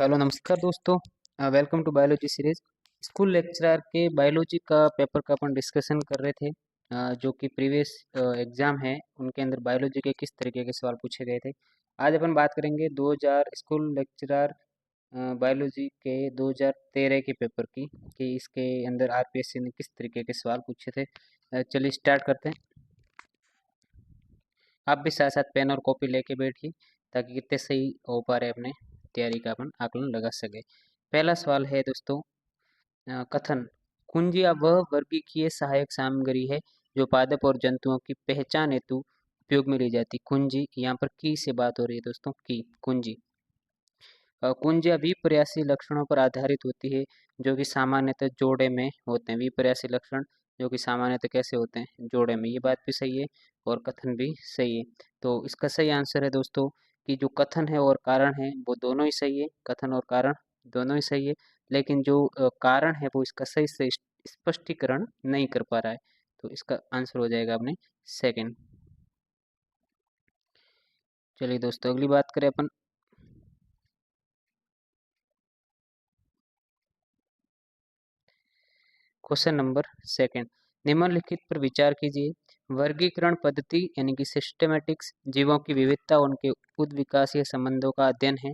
Hello नमस्कार दोस्तों। Welcome to biology series. School lecturer के बायोलॉजी का पेपर का अपन डिस्कशन कर रहे थे, जो कि प्रीवियस एग्जाम है उनके अंदर बायोलॉजी के किस तरीके के सवाल पूछे गए थे। आज अपन बात करेंगे 2000 स्कूल लेक्चरर बायोलॉजी के 2013 के पेपर की, कि इसके अंदर आरपीएससी ने किस तरीके के सवाल पूछे थे। चलिए स्टार्ट करते हैं। आप भी साथ साथ पेन और कॉपी लेके बैठिए ताकि कितने सही हो पा रहे अपने तैयारी का अपन आकलन लगा सके। पहला सवाल है दोस्तों, कथन। कुंजिया वह वर्गीकीय सहायक सामग्री है जो पादप और जंतुओं की पहचान हेतु उपयोग में ली जाती। कुंजी, यहाँ पर की से बात हो रही है दोस्तों, की कुंजी। कुंजिया विपर्यासी लक्षणों पर आधारित होती है जो कि सामान्यतः जोड़े में होते हैं। विपर्यासी लक्षण जो कि सामान्यतः कैसे होते हैं, जोड़े में। ये बात भी सही है और कथन भी सही है। तो इसका सही आंसर है दोस्तों कि जो कथन है और कारण है वो दोनों ही सही है। कथन और कारण दोनों ही सही है, लेकिन जो कारण है वो इसका सही से स्पष्टीकरण नहीं कर पा रहा है। तो इसका आंसर हो जाएगा अपने सेकंड। चलिए दोस्तों अगली बात करें अपन। Question number second. निम्नलिखित पर विचार कीजिए। वर्गीकरण पद्धति यानी कि सिस्टेमेटिक्स जीवों की विविधता उनके उद्विकासीय संबंधों का अध्ययन है।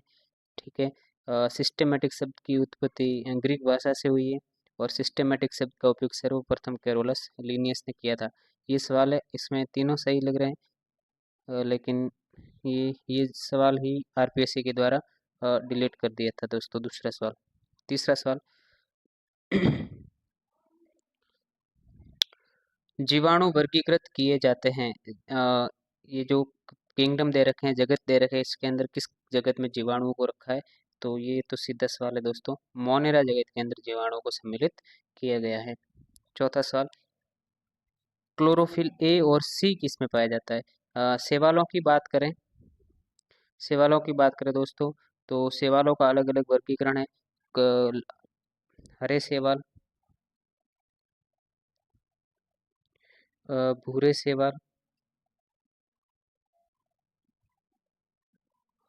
ठीक है। सिस्टेमेटिक शब्द की उत्पत्ति ग्रीक भाषा से हुई है और सिस्टेमेटिक शब्द का उपयोग सर्वप्रथम कैरोलस लिनियस ने किया था। ये सवाल है, इसमें तीनों सही लग रहे हैं, लेकिन ये सवाल ही आरपीएससी के द्वारा डिलीट कर दिया था दोस्तों। दूसरा सवाल, तीसरा सवाल। जीवाणु वर्गीकृत किए जाते हैं। ये जो किंगडम दे रखे हैं, जगत दे रखे हैं, इसके अंदर किस जगत में जीवाणुओं को रखा है? तो ये तो सीधा सवाल है दोस्तों, मोनेरा जगत के अंदर जीवाणुओं को सम्मिलित किया गया है। चौथा सवाल। क्लोरोफिल ए और सी किस में पाया जाता है? शैवालों की बात करें, शैवालों की बात करें दोस्तों, तो शैवालों का अलग अलग वर्गीकरण है। हरे शैवाल, भूरे शैवाल,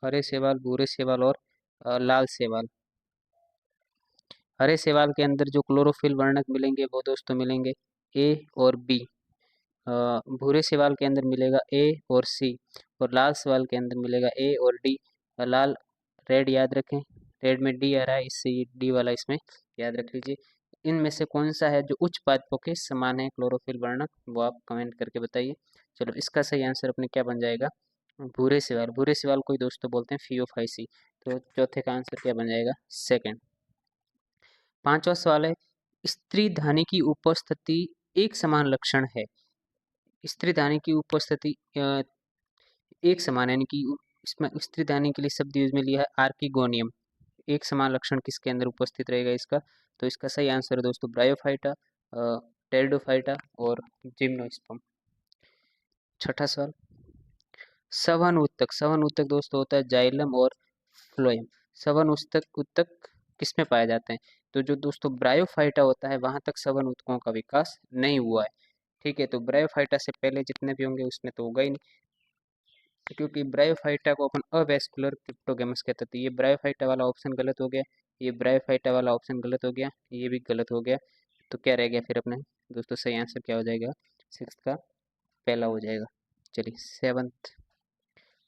हरे शैवाल, भूरे शैवाल और लाल शैवाल। हरे शैवाल के अंदर जो क्लोरोफिल वर्णक मिलेंगे वो दोस्तों मिलेंगे ए और बी। भूरे शैवाल के अंदर मिलेगा ए और सी, और लाल शैवाल के अंदर मिलेगा ए और डी। लाल, रेड याद रखें, रेड में डी आ रहा है, इससे ये डी वाला इसमें याद रख लीजिए। इनमें से कौन सा है जो उच्च पादपों के समान है क्लोरोफिल वर्णक, वो आप कमेंट करके बताइए। चलो इसका सही आंसर अपने क्या बन जाएगा? भूरे शैवाल। भूरे शैवाल को ही दोस्तों बोलते हैं फियोफाइसी। तो चौथे का आंसर क्या बन जाएगा? सेकंड। पांचवा सवाल है। स्त्री धानी की उपस्थिति एक समान लक्षण है। स्त्री धानी की उपस्थिति एक समान, यानी कि इसमें स्त्री धानी के लिए शब्द यूज में लिया है आर्किगोनियम। एक समान लक्षण किसके अंदर उपस्थित रहेगा इसका? तो इसका सही आंसर है दोस्तों ब्रायोफाइटा, टेरिडोफाइटा और जिम्नोस्पर्म। छठा सवाल। सवन उत्तक। सवन उत्तक दोस्तों होता है जाइलम और फ्लोएम। सवन उत्तक उत्तक किस में पाए जाते हैं? तो जो दोस्तों ब्रायोफाइटा होता है वहां तक सवन उत्तकों का विकास नहीं हुआ है। ठीक है, तो ब्रायोफाइटा से पहले जितने भी होंगे उसमें तो होगा ही नहीं, क्योंकि ब्रायोफाइटा को अपन अवेस्कुलर क्रिप्टोगेमस कहते थे। ये ब्रायोफाइटा वाला ऑप्शन गलत हो गया, ये ब्रायोफाइटा वाला ऑप्शन गलत हो गया, ये भी गलत हो गया। तो क्या रह गया फिर अपने दोस्तों? सही आंसर क्या हो जाएगा? सिक्स का पहला हो जाएगा। चलिए सेवंथ।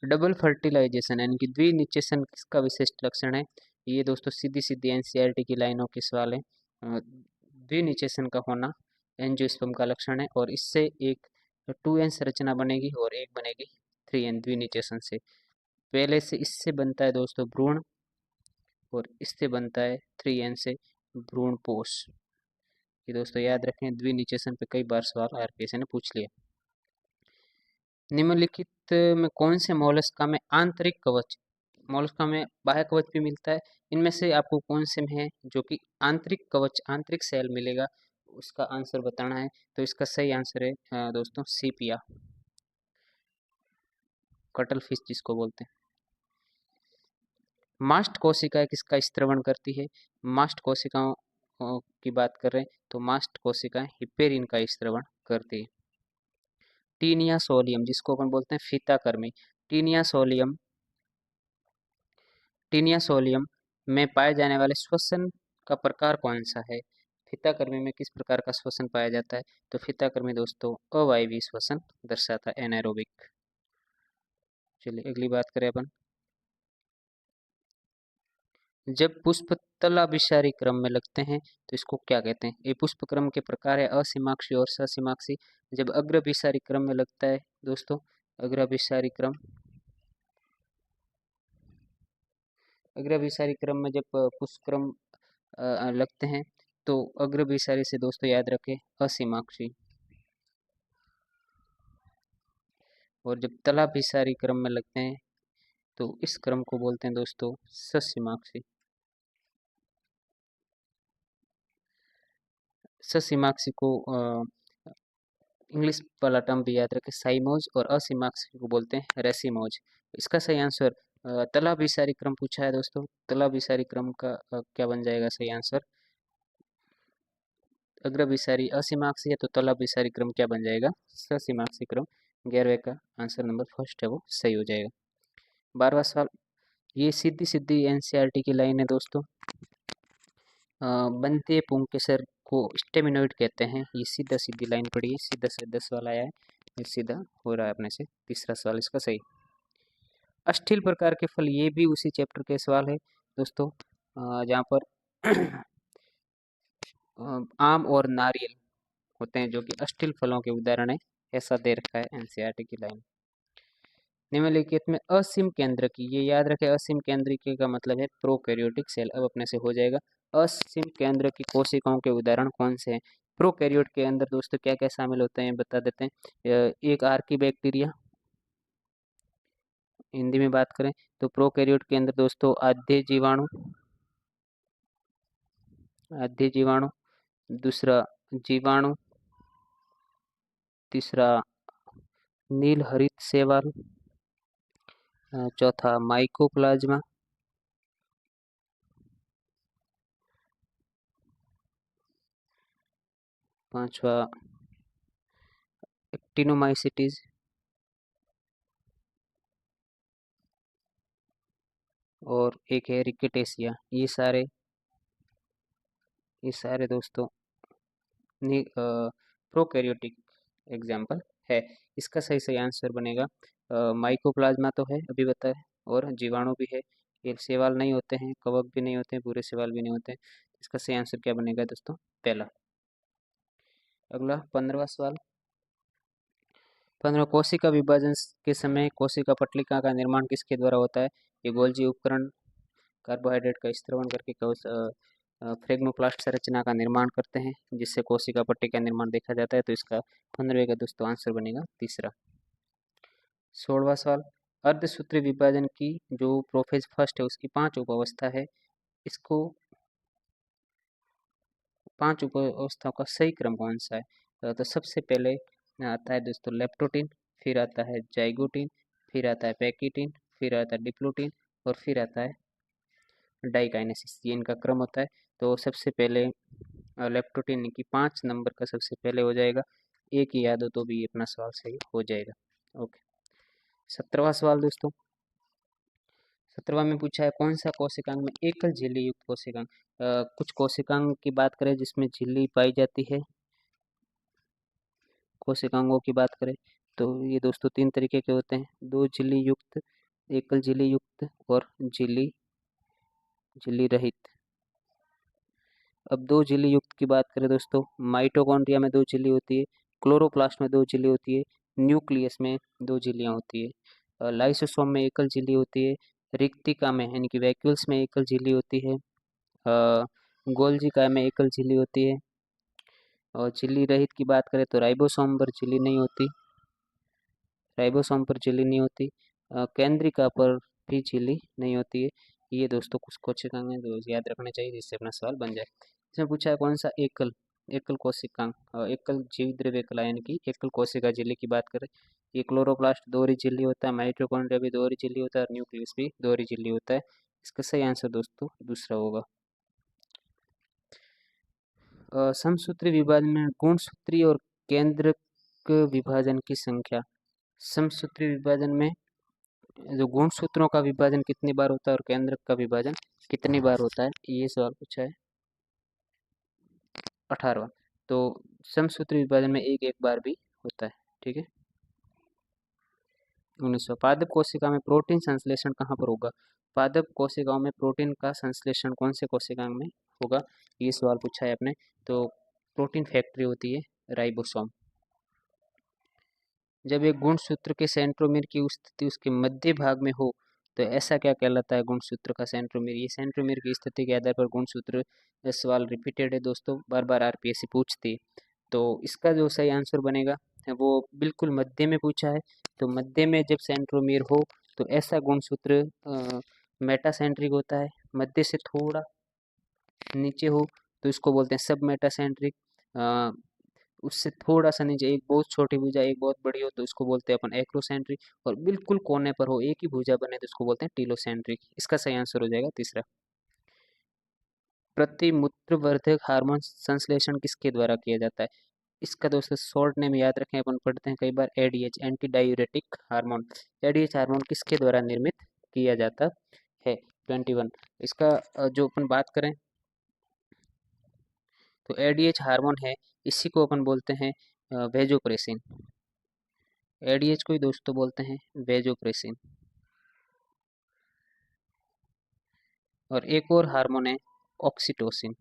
डबल फर्टिलाइजेशन यानी कि द्विनिषेचन किसका विशिष्ट लक्षण है? ये दोस्तों सीधी सीधी एनसीईआरटी की लाइनों के सवाल है। द्विनिषेचन का होना एंजियोस्पर्म का लक्षण है, और इससे एक 2n संरचना बनेगी और एक बनेगी 3n द्विनिषेचन से। पहले से इससे बनता है दोस्तों भ्रूण, और इससे बनता है 3n से भ्रूण पोष। ये दोस्तों याद रखें, द्विनिषेचन पे कई बार सवाल आरपीएससी ने पूछ लिया। निम्नलिखित में कौन से मोलस्का में आंतरिक कवच, मोलस्का में बाह्य कवच भी मिलता है, इनमें से आपको कौन से में है जो कि आंतरिक कवच, आंतरिक सेल मिलेगा, उसका आंसर बताना है। तो इसका सही आंसर है दोस्तों सीपिया, कटल फिश जिसको बोलते हैं। मास्ट कोशिकाएं किसका स्त्रवण करती है? मास्ट कोशिकाओं की बात कर रहे हैं तो मास्ट कोशिकाएं हिपेरिन का स्त्रवण करती है। टीनिया सोलियम जिसको अपन बोलते हैं फीता कर्मी, टीनिया सोलियम, टीनिया सोलियम में पाए जाने वाले श्वसन का प्रकार कौन सा है? फीताकृमि में किस प्रकार का श्वसन पाया जाता है? तो फीताकृमि दोस्तों अवायवीय श्वसन दर्शाता है, एनारोबिक। चलिए अगली बात करें अपन। जब पुष्प तलाभिसारी क्रम में लगते हैं तो इसको क्या कहते हैं? ये पुष्प क्रम के प्रकार है असीमाक्षी और ससीमाक्षी। जब अग्रभिसारी क्रम में लगता है दोस्तों, अग्रभिसारी क्रम, अग्रभिसारी क्रम में जब पुष्प क्रम लगते हैं तो अग्रभिसारी से दोस्तों याद रखें असीमाक्षी, और जब तलाभिसारी क्रम में लगते हैं तो इस क्रम को बोलते हैं दोस्तों ससीमाक्षी। ससीमाक्षी को इंग्लिश वाला टर्म भी याद रखें साइमोज, और असीमाक्षी को बोलते हैं रेसिमोज। इसका सही आंसर तलाभिसारी क्रम पूछा है दोस्तों, तलाभिसारी क्रम का क्या बन जाएगा सही आंसर? अग्रभिसारी असीमाक्षी है तो तलाभिसारी क्रम क्या बन जाएगा? ससीमाक्षी क्रम। 11वें का आंसर नंबर फर्स्ट है वो सही हो जाएगा। 12वां सवाल, ये सीधी सीधी एनसीईआरटी की लाइन है दोस्तों। बनते पुंकेसर को स्टेमिनोइड कहते हैं। ये सीधा सीधी लाइन पड़ी है, सीधा से 10 वाला आया है, ये सीधा हो रहा है अपने से। तीसरा सवाल इसका सही। अष्टिल प्रकार के फल, ये भी उसी चैप्टर के सवाल है दोस्तों, जहाँ पर आम और नारियल होते हैं जो कि अष्टिल फलों के उदाहरण है, ऐसा दे रखा है एनसीईआरटी की लाइन। निम्नलिखित में असीम केंद्र की, ये याद रखें असीम केंद्र की का मतलब है प्रोकैरियोटिक सेल। अब अपने से हो जाएगा असीम केंद्र की कोशिकाओं के उदाहरण कौन से हैं? प्रोकैरियोट के अंदर दोस्तों क्या क्या शामिल होते हैं बता देते हैं। एक आर्की बैक्टीरिया, हिंदी में बात करें तो प्रोकैरियोट के अंदर दोस्तों आद्य जीवाणु, आद्य जीवाणु, दूसरा जीवाणु, तीसरा नील हरित शैवाल, चौथा माइकोप्लाज्मा, पांचवा एक्टिनोमाइसिटीज, और एक है रिकेटेसिया। ये सारे दोस्तों प्रोकैरियोटिक एग्जाम्पल है। इसका सही सही आंसर बनेगा माइकोप्लाज्मा तो है अभी बताए, और जीवाणु भी है। ये शैवाल नहीं होते हैं, कवक भी नहीं होते हैं, पूरे शैवाल भी नहीं होते हैं। इसका सही आंसर क्या बनेगा दोस्तों? पहला। अगला 15वां सवाल। 15 कोशिका विभाजन के समय कोशिका पट्टिका का निर्माण किसके द्वारा होता है? ये गोल्जी उपकरण कार्बोहाइड्रेट का स्त्रवण करके फ्रेगमोप्लास्ट संरचना का निर्माण करते हैं, जिससे कोशिका पट्टी का निर्माण देखा जाता है। तो इसका 15वें का दोस्तों आंसर बनेगा तीसरा। 16वां सवाल, अर्धसूत्री विभाजन की जो प्रोफेज फर्स्ट है उसकी 5 उप अवस्था है, इसको 5 उप अवस्थाओं का सही क्रम कौन सा है? तो सबसे पहले आता है दोस्तों लेप्टोटीन, फिर आता है जाइगोटीन, फिर आता है पैकिटीन, फिर आता है डिप्लोटीन, और फिर आता है डाइकाइनेसिस। ये इनका क्रम होता है। तो सबसे पहले लेप्टोटीन की 5 नंबर का सबसे पहले हो जाएगा। एक ही याद हो तो भी अपना सवाल सही हो जाएगा। ओके, 17वां सवाल दोस्तों। 17वां में पूछा है कौन सा कोशिकांग में एकल झिल्ली युक्त कोशिकांग। कुछ कोशिकांग की बात करें जिसमें झिल्ली पाई जाती है, कोशिकांगों की बात करें तो ये दोस्तों 3 तरीके के होते हैं, 2 झिल्ली युक्त, एकल झिल्ली युक्त, और झिल्ली रहित। अब 2 झिल्ली युक्त की बात करें दोस्तों, माइटोकॉन्ड्रिया में 2 झिल्ली होती है, क्लोरोप्लास्ट में 2 झिल्ली होती है, न्यूक्लियस में 2 झिल्लियां होती है, लाइसोसोम में एकल झिल्ली होती है, रिक्तिका में यानी कि वैक्यूल्स में एकल झिल्ली होती है, गोल्जी काय में एकल झिल्ली होती है, और झिल्ली रहित की बात करें तो राइबोसोम पर झिल्ली नहीं होती, राइबोसोम पर झिल्ली नहीं होती, केंद्रिका पर भी झिल्ली नहीं होती है। ये दोस्तों कुछ कोशिकांग हैं जो याद रखने चाहिए जिससे अपना सवाल बन जाए। इसमें पूछा है कौन सा एकल कोशिकांग, एकल जीव द्रव्य कला यानी कि एकल कोशिका झिल्ली की बात करें, ये क्लोरोप्लास्ट दोहरी झिल्ली होता है, माइटोकॉन्ड्रिया भी दोहरी झिल्ली होता है, और न्यूक्लियस भी दोहरी झिल्ली होता है। इसका सही आंसर दोस्तों दूसरा होगा। समसूत्री विभाजन में गुणसूत्री और केंद्रक विभाजन की संख्या, समसूत्री विभाजन में जो गुणसूत्रों का विभाजन कितनी बार होता है और केंद्रक का विभाजन कितनी बार होता है, ये सवाल पूछा है। 18वां। तो समसूत्री विभाजन में एक एक बार भी होता है। ठीक है। 1900। पादप कोशिका में प्रोटीन संश्लेषण कहाँ पर होगा? पादप कोशिकाओं में प्रोटीन का संश्लेषण कौन से कोशिकाओं में होगा, ये सवाल पूछा है आपने। तो प्रोटीन फैक्ट्री होती है राइबोसोम। जब एक गुणसूत्र के सेंट्रोमीर की स्थिति उसके मध्य भाग में हो तो ऐसा क्या कहलाता है गुणसूत्र का सेंट्रोमीर? ये सेंट्रोमीर की स्थिति के आधार पर गुणसूत्र, सवाल रिपीटेड है दोस्तों, बार बार आरपीएससी पूछती है। तो इसका जो सही आंसर बनेगा वो बिल्कुल मध्य में पूछा है। तो मध्य में जब सेंट्रोमीर हो तो ऐसा गुणसूत्र मेटासेंट्रिक होता है। मध्य से थोड़ा नीचे हो तो इसको बोलते हैं सब मेटासेंट्रिक। उससे थोड़ा सा नीचे एक बहुत छोटी भुजा एक बहुत बड़ी हो तो इसको बोलते हैं अपन एक्रोसेंट्रिक। और बिल्कुल कोने पर हो एक ही भुजा बने तो इसको बोलते हैं टीलोसेंट्रिक। इसका सही आंसर हो जाएगा तीसरा। प्रतिमूत्रवर्धक हार्मोन संश्लेषण किसके द्वारा किया जाता है? इसका दोस्तों शॉर्ट नेम याद रखें, अपन पढ़ते हैं कई बार, ADH, anti diuretic hormone. ADH hormone किसके द्वारा निर्मित किया जाता है? 21। इसका जो अपन बात करें तो एडीएच हार्मोन है, इसी को अपन बोलते हैं वेजोप्रेसिन। एडीएच को ही दोस्तों बोलते हैं वेजोप्रेसिन। और एक और हार्मोन है ऑक्सीटोसिन।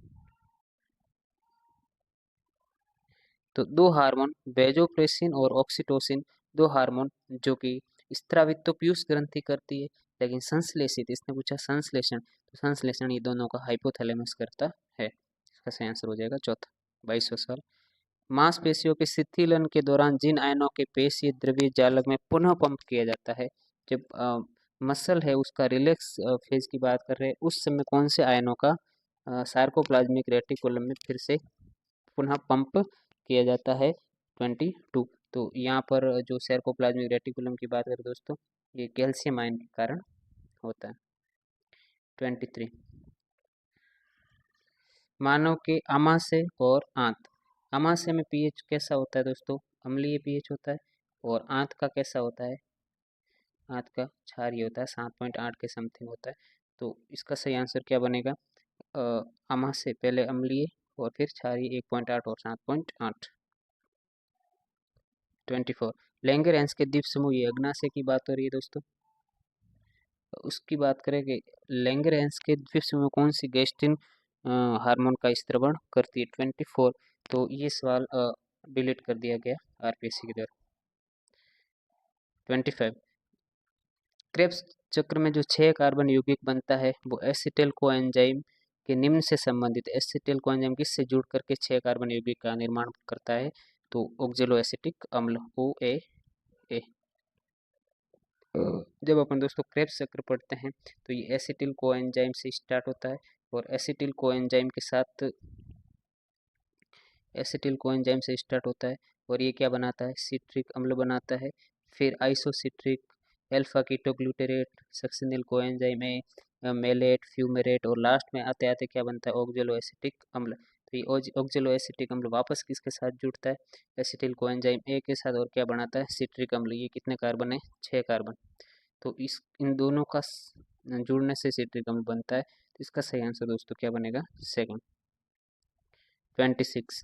तो दो हार्मोन वेजोप्रेसिन और ऑक्सीटोसिन, दो हार्मोन जो कि स्त्रावित तो पीयूष ग्रंथि करती है, लेकिन संश्लेषित, इसने पूछा संश्लेषण, तो संश्लेषण ये दोनों का हाइपोथैलेमस करता है। इसका सही आंसर हो जाएगा चौथा। 22वां सवाल। मांसपेशियों के शिथिलन के दौरान जिन आयनों के पेशीय द्रव्य जालक में पुनः पंप किया जाता है, जब मसल है उसका रिलैक्स फेज की बात कर रहे हैं, उस समय कौन से आयनों का सार्कोप्लाज्मिक रेटिकुलम में फिर से पुनः पंप किया जाता है? 22। तो यहाँ पर जो सार्कोप्लाज्मिक रेटिकुलम की बात करें दोस्तों, ये कैल्शियम आयन के कारण होता है। 23। मानव के आमाशय और आंत, आमाशय में पीएच कैसा होता है दोस्तों? अम्लीय पीएच होता है। और आंत का कैसा होता है? आंत का क्षारीय होता है, 7.8 के समथिंग होता है। तो इसका सही आंसर क्या बनेगा? आमाशय पहले अम्लीय और फिर क्षारीय 1.8 और 7.8। 24। लैंगरहैंस के द्वीप समूह, ये अग्नाशय की बात हो रही है दोस्तों। उसकी बात करें कि लैंगरहैंस के द्वीप समूह कौन सी गैस्ट्रिन हार्मोन का स्त्रवण करती है? 24। तो ये सवाल डिलीट कर दिया गया आरपीएससी के द्वारा। 25। क्रेब्स चक्र में जो 6 कार्बन यौगिक बनता है वो एसिटिल कोएंजाइम के निम्न से संबंधित, एसिटिल कोएंजाइम किससे जुड़ करके 6 कार्बन यौगिक का निर्माण करता है? तो ऑक्जेलो एसिटिक अम्ल, ओ ए। जब अपन दोस्तों क्रेब्स चक्र पढ़ते हैं तो ये एसिटिल कोएंजाइम से स्टार्ट होता है और एसिटिल कोएंजाइम के साथ, एसिटिल कोएंजाइम से स्टार्ट होता है और ये क्या बनाता है? सिट्रिक अम्ल बनाता है। फिर isocitric alpha ketoglutarate, succinyl coenzyme A, malate, fumarate, और लास्ट में आते आते क्या बनता है? ऑक्जेलो एसिटिक अम्ल। तो ये ऑक्जेलो एसिटिक अम्ल वापस किसके साथ जुड़ता है? एसिटिल कोएंजाइम ए के साथ, और क्या बनाता है? सिट्रिक अम्ल। ये कितने कार्बन है? 6 कार्बन। तो इस इन दोनों का जुड़ने से सिट्रिक अम्ल बनता है। तो इसका सही आंसर दोस्तों क्या बनेगा? सेकंड। 26।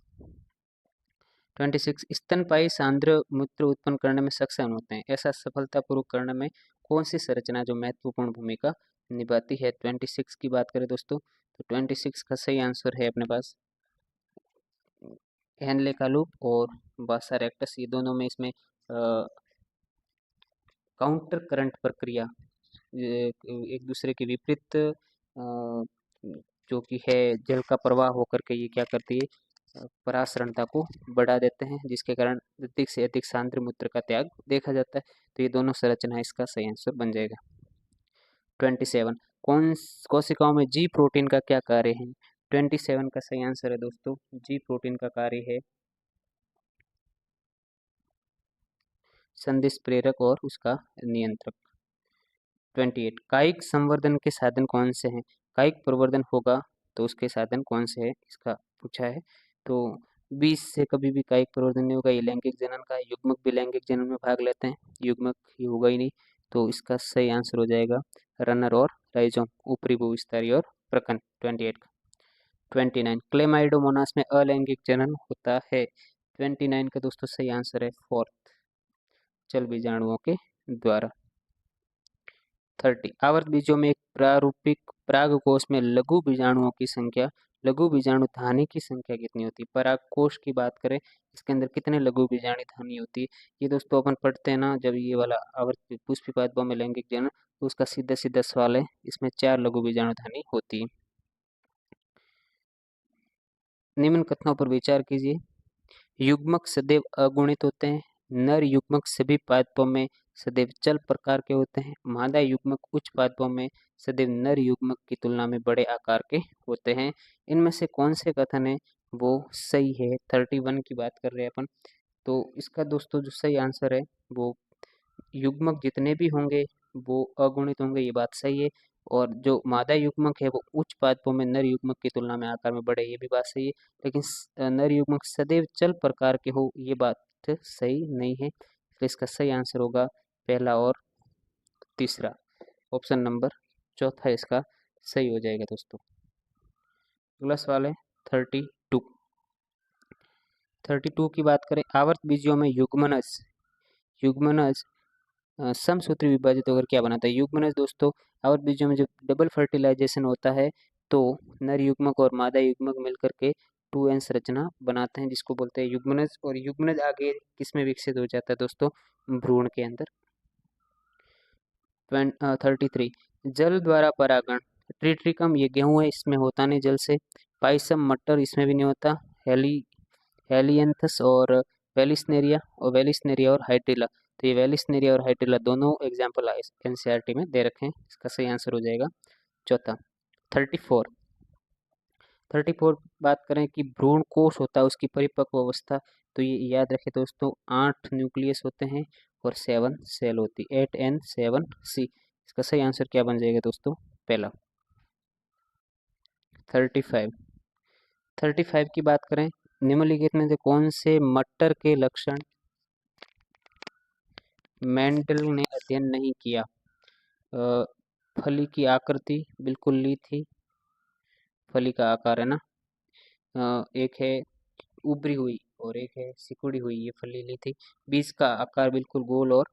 26। स्तनपायी सांद्र मूत्र उत्पन्न करने में सक्षम होते हैं, ऐसा सफलतापूर्वक करने में कौन सी संरचना जो महत्वपूर्ण भूमिका निभाती है? 26 की बात करें दोस्तों तो 26 का सही आंसर है अपने पास हेनले का लूप और बासा रेक्टस। ये दोनों में इसमें काउंटर करंट प्रक्रिया, एक दूसरे के विपरीत जो कि है जल का प्रवाह होकर के ये क्या करती है? परासरणता को बढ़ा देते हैं, जिसके कारण अधिक से अधिक सांद्र मूत्र का त्याग देखा जाता है। तो ये दोनों संरचना इसका सही आंसर बन जाएगा। 27। कौन कोशिकाओं में जी प्रोटीन का क्या कार्य है? 27 का सही आंसर है दोस्तों, जी प्रोटीन का कार्य है संदेश प्रेरक और उसका नियंत्रक। 28। कायिक संवर्धन के साधन कौन से हैं? कायिक प्रवर्धन होगा तो उसके साधन कौन से हैं, इसका पूछा है। तो बीज से कभी भी कायिक प्रवर्धन नहीं होगा, ये लैंगिक जनन का है। युग्मक भी लैंगिक जनन में भाग लेते हैं, युग्मक ही होगा ही नहीं। तो इसका सही आंसर हो जाएगा रनर और राइजोम, ऊपरी भूविस्तारी और प्रकन। 28 का। 29 क्लेमाइडोमोनास में अलैंगिक जनन होता है। 29 का दोस्तों सही आंसर है फोर्थ, चल बीजाणुओं के द्वारा। 30 आवर्त बीजों में एक प्रारूपिक परागकोश में लघु बीजाणुओं की संख्या, लघु बीजाणु धानी की संख्या कितनी होती है? परागकोश की बात करें, इसके अंदर कितने लघु बीजाणु धानी होती है? ये दोस्तों अपन पढ़ते हैं ना, जब ये वाला आवर्त पुष्पी पादपों में लैंगिक जनन, तो उसका सीधा सीधा सवाल है, इसमें 4 लघु बीजाणु धानी होती है। निम्न कथनों पर विचार कीजिए। युग्मक सदैव अगुणित होते हैं। नर युग्मक सभी पादपों में सदैव चल प्रकार के होते हैं। मादा युग्मक उच्च पादपों में सदैव नर युग्मक की तुलना में बड़े आकार के होते हैं। इनमें से कौन से कथन है वो सही है? 31 की बात कर रहे हैं अपन, तो इसका दोस्तों जो सही आंसर है वो युग्मक जितने भी होंगे वो अगुणित होंगे, ये बात सही है। और जो मादा युग्मक है वो उच्च पादपों में नर युग्मक की तुलना में आकार में बड़े, ये भी बात सही है। लेकिन नर युग्मक सदैव चल प्रकार के हो, ये बात सही नहीं है। तो इसका सही आंसर होगा पहला और तीसरा, ऑप्शन नंबर चौथा इसका सही हो जाएगा दोस्तों। अगला सवाल है 32। 32 की बात करें, आवर्त बीजों में युग्मनज, युग्मनज समसूत्री विभाजित होकर क्या बनाता है? युग्मनज दोस्तों आवर्त बीजों में जब डबल फर्टिलाइजेशन होता है तो नर युग्मक और मादा युग्मक मिलकर के 2n रचना बनाते हैं, जिसको बोलते हैं युग्मनज। और युग्मनज आगे किसमें विकसित हो जाता है दोस्तों? भ्रूण के अंदर। 33 जल द्वारा परागण, ट्रिट्रिकम ये गेहूं है, इसमें होता नहीं जल से। पाइसम मटर, इसमें भी नहीं होता। हेलियंथस और वेलिस्नेरिया और हाइड्रिला, तो ये वेलिस्नेरिया और हाइड्रिला दोनों एग्जाम्पल एनसीईआरटी में दे रखे हैं। इसका सही आंसर हो जाएगा चौथा। 34 बात करें कि भ्रूण कोश होता है, उसकी परिपक्व अवस्था, तो ये याद रखें दोस्तों 8 न्यूक्लियस होते हैं और 7 सेल होती है, 8N 7C। इसका सही आंसर क्या बन जाएगा दोस्तों? पहला। 35 की बात करें, निम्नलिखित में से कौन से मटर के लक्षण मेंडल ने अध्ययन नहीं किया? फली की आकृति बिल्कुल ली थी, फली का आकार है ना, एक है उभरी हुई और एक है सिकुड़ी हुई, ये फली ली थी। बीज का आकार बिल्कुल गोल और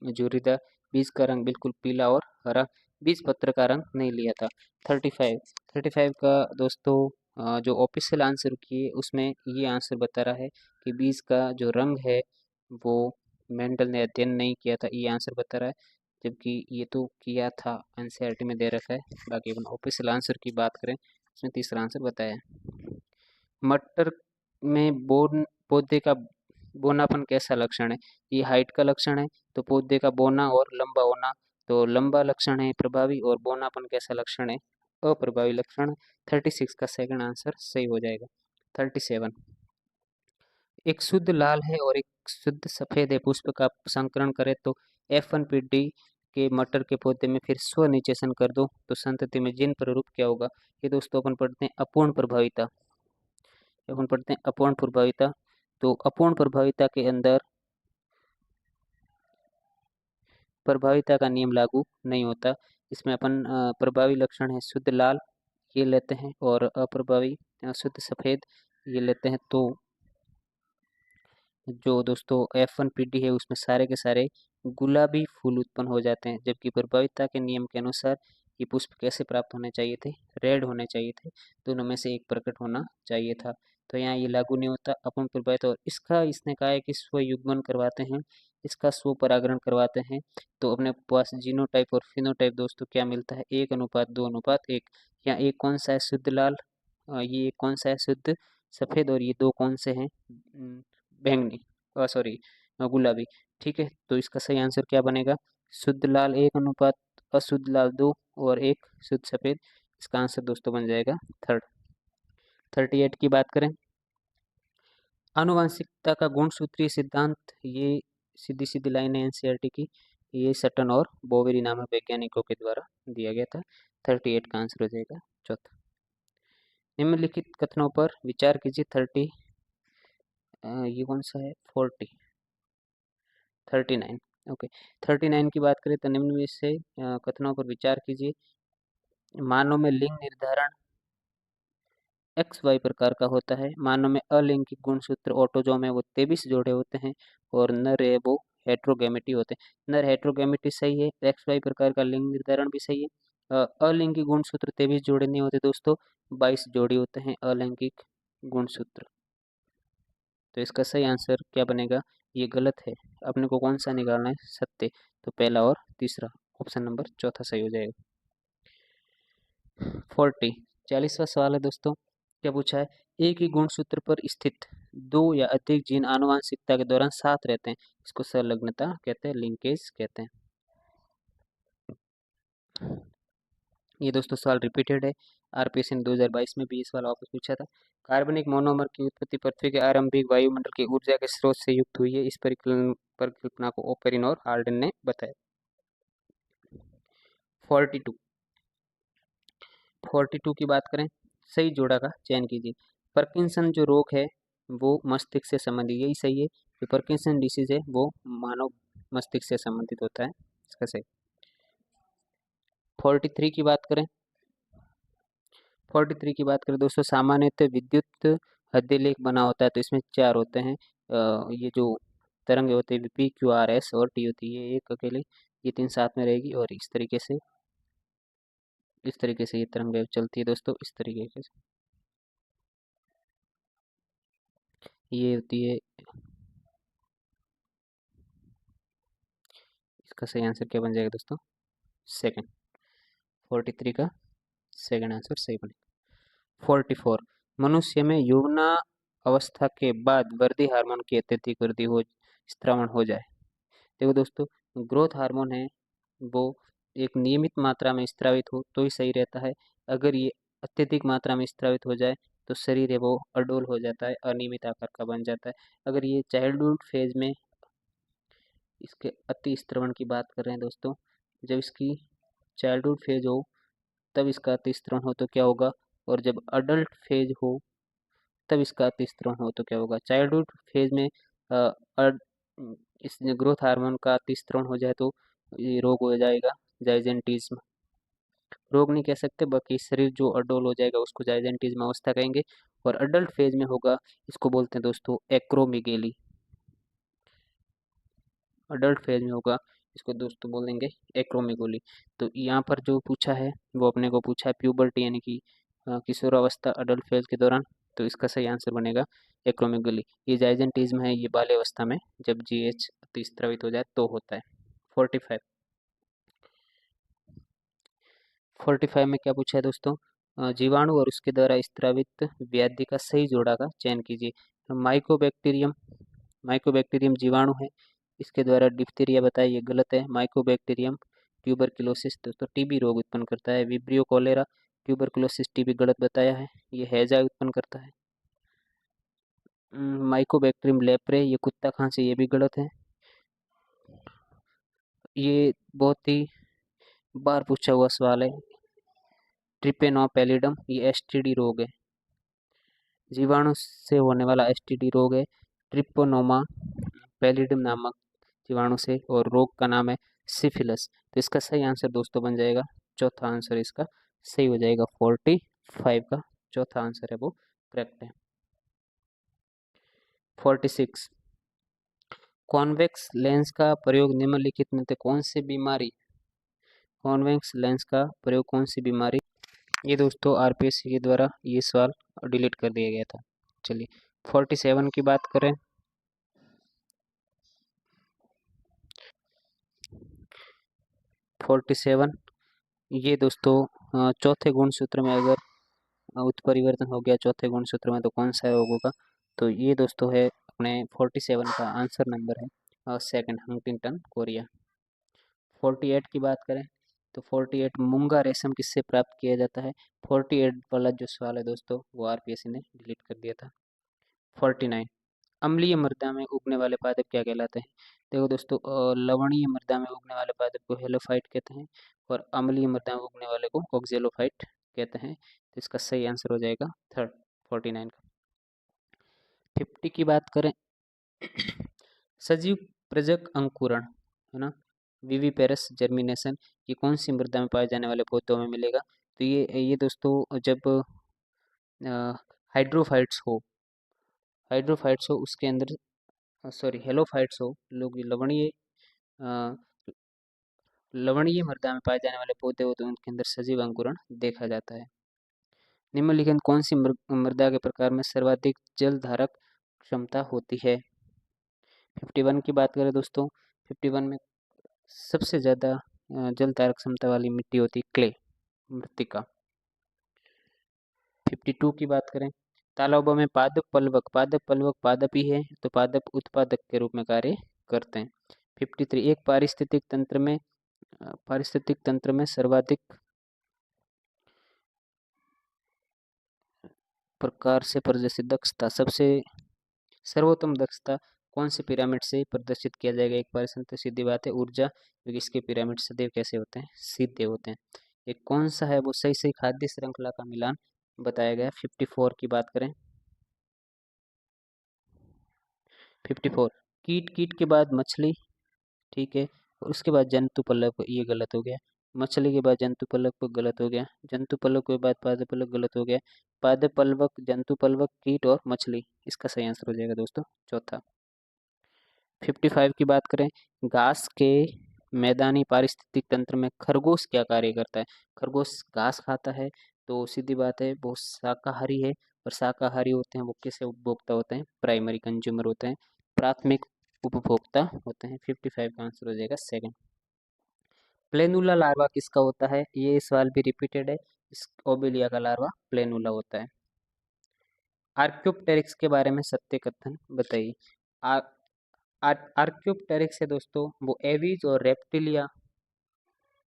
झुर्रीदार, बीज का रंग बिल्कुल पीला और हरा, बीज पत्र का रंग नहीं लिया था। 35 का दोस्तों जो ऑफिशियल आंसर किए उसमें ये आंसर बता रहा है कि बीज का जो रंग है वो मेंडल ने अध्ययन नहीं किया था, ये आंसर बता रहा है, जबकि ये तो किया था, एनसीईआरटी में दे रखा है। बाकी अपन ऑफिशियल आंसर की बात करें, इसमें तीसरा आंसर बताया है। मटर में पौधे का बोनापन कैसा लक्षण है? ये हाइट का लक्षण है, तो पौधे का बोना और लंबा होना, तो लंबा लक्षण है प्रभावी, और बोनापन कैसा लक्षण है? अप्रभावी लक्षण। 36 का सेकंड आंसर सही हो जाएगा। 37 एक शुद्ध लाल है और एक शुद्ध सफेद है, पुष्प का संकरण करे तो F1PD के मटर के पौधे में फिर स्वनिचेषण कर दो तो संतति में जिन प्ररूप क्या होगा? ये दोस्तों अपन पढ़ते हैं अपूर्ण प्रभाविता, अपन पढ़ते हैं अपूर्ण प्रभाविता। तो अपूर्ण प्रभाविता के अंदर प्रभाविता का नियम लागू नहीं होता। इसमें अपन प्रभावी लक्षण है शुद्ध लाल ये लेते हैं और अप्रभावी शुद्ध सफेद ये लेते हैं। तो जो दोस्तों F1PD है उसमें सारे के सारे गुलाबी फूल उत्पन्न हो जाते हैं, जबकि प्रभाविता के नियम के अनुसार ये पुष्प कैसे प्राप्त होने चाहिए थे? रेड होने चाहिए थे, दोनों में से एक प्रकट होना चाहिए था। तो यहाँ ये लागू नहीं होता अपूर्ण प्रभावित। और इसका इसने कहा है कि स्वयुग्मन करवाते हैं, इसका स्वपरागण करवाते हैं, तो अपने पास जीनोटाइप और फिनोटाइप दोस्तों क्या मिलता है? 1:2:1। यहाँ एक कौन सा है? शुद्ध लाल, ये एक कौन सा है? शुद्ध सफेद, और ये दो कौन से हैं? बैंगनी, सॉरी गुलाबी। ठीक है, तो इसका सही आंसर क्या बनेगा? शुद्ध लाल 1:, अशुद्ध लाल 2 और 1 शुद्ध सफेद। इसका आंसर दोस्तों बन जाएगा थर्ड। 38 की बात करें, आनुवंशिकता का गुणसूत्रीय सिद्धांत, ये सीधी सीधी लाइन है एनसीईआरटी की, ये सटन और बोवेरी नामक वैज्ञानिकों के द्वारा दिया गया था। 38 का आंसर हो जाएगा चौथा। निम्नलिखित कथनों पर विचार कीजिए। ये कौन सा है? 39 ओके। 39 की बात करें तो निम्न में से कथनों पर विचार कीजिए। मानव में लिंग निर्धारण एक्स वाई प्रकार का होता है। मानव में अलिंगिक गुणसूत्र ऑटोजोम है वो 23 जोड़े होते हैं और नर है वो हेट्रोगैमेटी होते हैं। नर हेट्रोगैमेटी सही है, एक्स वाई प्रकार का लिंग निर्धारण भी सही है। अलिंगिक गुणसूत्र 23 जोड़े नहीं होते दोस्तों, 22 जोड़े होते हैं अलिंगिक गुणसूत्र। तो इसका सही आंसर क्या बनेगा? ये गलत है। अपने को कौन सा निकालना है? सत्य। तो पहला और तीसरा, ऑप्शन नंबर चौथा सही हो जाएगा। 40वां सवाल है दोस्तों। क्या पूछा है? एक ही गुणसूत्र पर स्थित दो या अधिक जीन आनुवंशिकता के दौरान साथ रहते हैं, इसको संलग्नता कहते हैं, लिंकेज कहते हैं। ये दोस्तों सवाल रिपीटेड है। आरपीएससी ने 2022 में भी इस सवाल वापस पूछा था। कार्बनिक मोनोमर की उत्पत्ति पृथ्वी के आरंभिक वायुमंडल की ऊर्जा के स्रोत से युक्त हुई है। इस परिकल्पना को ओपेरिन और हार्डन ने बताया। 42 42 की बात करें, सही जोड़ा का चयन कीजिए। पार्किंसन जो रोग है वो मस्तिष्क से संबंधित, यही सही है। जो पार्किंसन डिसीज है वो मानव मस्तिष्क से संबंधित होता है, इसका सही। 43 की बात करें, 43 की बात करें दोस्तों, सामान्यतः विद्युत हद्देलेख बना होता है, तो इसमें 4 होते हैं। ये जो तरंगे होते हैं पी क्यू आर एस और टी होती है, ये एक अकेले, ये 3 साथ में रहेगी और इस तरीके से ये तरंग वेव चलती है दोस्तों, इस तरीके से ये होती है। इसका सही आंसर क्या बन जाएगा दोस्तों? सेकंड। 43 का सेकंड आंसर सही बनेगा। 44 मनुष्य में यौवना अवस्था के बाद वृद्धि हार्मोन की अत्यधिक वृद्धि हो स्त्रावण हो जाए। देखो दोस्तों, ग्रोथ हार्मोन है वो एक नियमित मात्रा में स्त्रावित हो तो ही सही रहता है। अगर ये अत्यधिक मात्रा में स्त्रावित हो जाए तो शरीर है वो अडोल हो जाता है, अनियमित आकार का बन जाता है। अगर ये चाइल्डहुड फेज में इसके अति स्त्रवण की बात कर रहे हैं दोस्तों, जब इसकी चाइल्डहुड फेज हो तब इसका अति स्त्रवण हो तो क्या होगा, और जब अडल्ट फेज हो तब इसका अति स्त्रवण हो तो क्या होगा। चाइल्डहुड फेज में इस ग्रोथ हार्मोन का अति स्त्रवण हो जाए तो ये रोग हो जाएगा, जाइजेंटिज्म। रोग नहीं कह सकते, बाकी शरीर जो अडोल हो जाएगा उसको जाइजेंटिज्म अवस्था कहेंगे। और अडल्ट फेज में होगा, इसको बोलते हैं दोस्तों एक्रोमिगेली। अडल्ट फेज में होगा, इसको दोस्तों बोल देंगे एक्रोमेगोली। तो यहाँ पर जो पूछा है वो अपने को पूछा है प्यूबर्टी यानी कि किशोरावस्था अडल्ट फेज के दौरान, तो इसका सही आंसर बनेगा एक्रोमेगोली। ये जाइजेंटिज्म है, ये बाल्यावस्था में जब जीएच अतिस्रावित हो जाए तो होता है। 45 45 में क्या पूछा है दोस्तों? जीवाणु और उसके द्वारा स्त्रावित व्याधि का सही जोड़ा का चयन कीजिए। माइकोबैक्टीरियम, माइकोबैक्टीरियम जीवाणु है, इसके द्वारा डिप्थीरिया बताया, ये गलत है। माइकोबैक्टीरियम ट्यूबरकुलोसिस तो टीबी रोग उत्पन्न करता है। विब्रियो कोलेरा ट्यूबरकुलोसिस टीबी गलत बताया है, ये हैजा उत्पन्न करता है। माइकोबैक्टीरियम लेप्रे ये कुत्ता खांसी, ये भी गलत है। ये बहुत ही बार पूछा हुआ सवाल है। ट्रिपेनोपैलिडम ये एसटीडी रोग है, जीवाणु से होने वाला एसटीडी रोग है ट्रिपोनोमा पैलिडम नामक जीवाणु से, और रोग का नाम है सिफिलिस। तो इसका सही आंसर दोस्तों बन जाएगा, चौथा आंसर इसका सही हो जाएगा। 45 का चौथा आंसर है वो करेक्ट है। 46 कॉन्वेक्स लेंस का प्रयोग निम्नलिखित में से कौन सी बीमारी, कॉन्वेक्स लेंस का प्रयोग कौन सी बीमारी, ये दोस्तों आरपीएससी के द्वारा ये सवाल डिलीट कर दिया गया था। चलिए 47 की बात करें, 47 ये दोस्तों चौथे गुणसूत्र में अगर उत्परिवर्तन हो गया चौथे गुणसूत्र में तो कौन सा योग होगा, तो ये दोस्तों है अपने 47 का आंसर नंबर है सेकंड, हंटिंगटन कोरिया। 48 की बात करें तो 48 मूंगा रेशम किससे प्राप्त किया जाता है। 48 वाला जो सवाल है दोस्तों वो आरपीएससी ने डिलीट कर दिया था। 49 अम्लीय मृदा में उगने वाले पादप क्या कहलाते हैं। देखो दोस्तों, लवणीय मृदा में उगने वाले पादप को हेलोफाइट कहते हैं और अम्लीय मृदा में उगने वाले को ऑक्जेलोफाइट कहते हैं। तो इसका सही आंसर हो जाएगा थर्ड, 49 का। 50 की बात करें, सजीव प्रजक अंकुरण है ना। विविपेरस जर्मिनेशन, ये कौन सी मृदा में पाए जाने वाले पौधों में मिलेगा? तो ये दोस्तों जब हाइड्रोफाइट्स हो, उसके अंदर, सॉरी हेलोफाइट्स हो, लोग लवणीय अ, लवणीय मृदा में पाए जाने वाले पौधे हो तो उनके अंदर सजीव अंकुरण देखा जाता है। निम्नलिखित कौन सी मृदा के प्रकार में सर्वाधिक जल धारक क्षमता होती है? 51 की बात करें दोस्तों, 51 में सबसे ज़्यादा जल धारक क्षमता वाली मिट्टी होती है क्ले, मृत्तिका। 52 की बात करें, तालाबों में पादप ही है तो पादप उत्पादक के रूप में कार्य करते हैं। 53 एक पारिस्थितिक तंत्र में सर्वाधिक प्रकार से प्रदर्शित दक्षता, सबसे सर्वोत्तम दक्षता कौन से पिरामिड से प्रदर्शित किया जाएगा? एक पारिस्थितिक सीधी बात है ऊर्जा, क्योंकि इसके पिरामिड सदैव कैसे होते हैं? सीधे होते हैं। एक कौन सा है वो सही खाद्य श्रृंखला का मिलान बताया गया? 54 की बात करें, 54 कीट के बाद मछली, ठीक है, और उसके बाद जंतु पलक, ये गलत हो गया। मछली के बाद जंतु पलक गलत हो गया। जंतु पलक के बाद पादप पलक गलत हो गया। पादप पलवक, जंतु पलवक, कीट और मछली, इसका सही आंसर हो जाएगा दोस्तों चौथा। 55 की बात करें, घास के मैदानी पारिस्थितिक तंत्र में खरगोश क्या कार्य करता है? खरगोश घास खाता है तो सीधी बात है वो शाकाहारी है, और शाकाहारी होते हैं वो कैसे उपभोक्ता होते हैं? प्राइमरी कंज्यूमर होते हैं, प्राथमिक उपभोक्ता होते हैं। 55 का आंसर हो जाएगा सेकंड। प्लेनुला लार्वा किसका होता है? ये सवाल भी रिपीटेड है, इस ओबेलिया का लार्वा प्लेनुला होता है। आर्क्योप्टेरिक्स के बारे में सत्य कथन बताइए। आर्क्योप्टेरिक्स है दोस्तों वो एवीज और रेप्टिलिया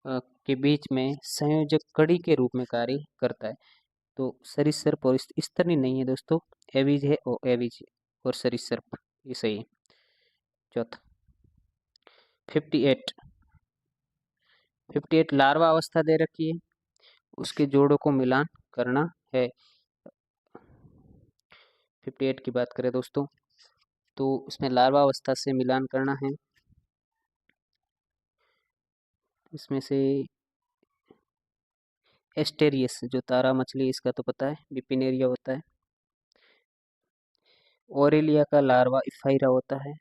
के बीच में संयोजक कड़ी के रूप में कार्य करता है। तो सरीसृप और स्तनी नहीं है दोस्तों, एवीज है और और सरीसृप, ये सही है। चौथा 58 लार्वा अवस्था दे रखी है, उसके जोड़ों को मिलान करना है। 58 की बात करें दोस्तों तो इसमें लार्वा अवस्था से मिलान करना है। इसमें से एस्टेरियस जो तारा मछली, इसका तो पता है बिपिनेरिया होता है। ओरेलिया का लार्वा इफाइरा होता है।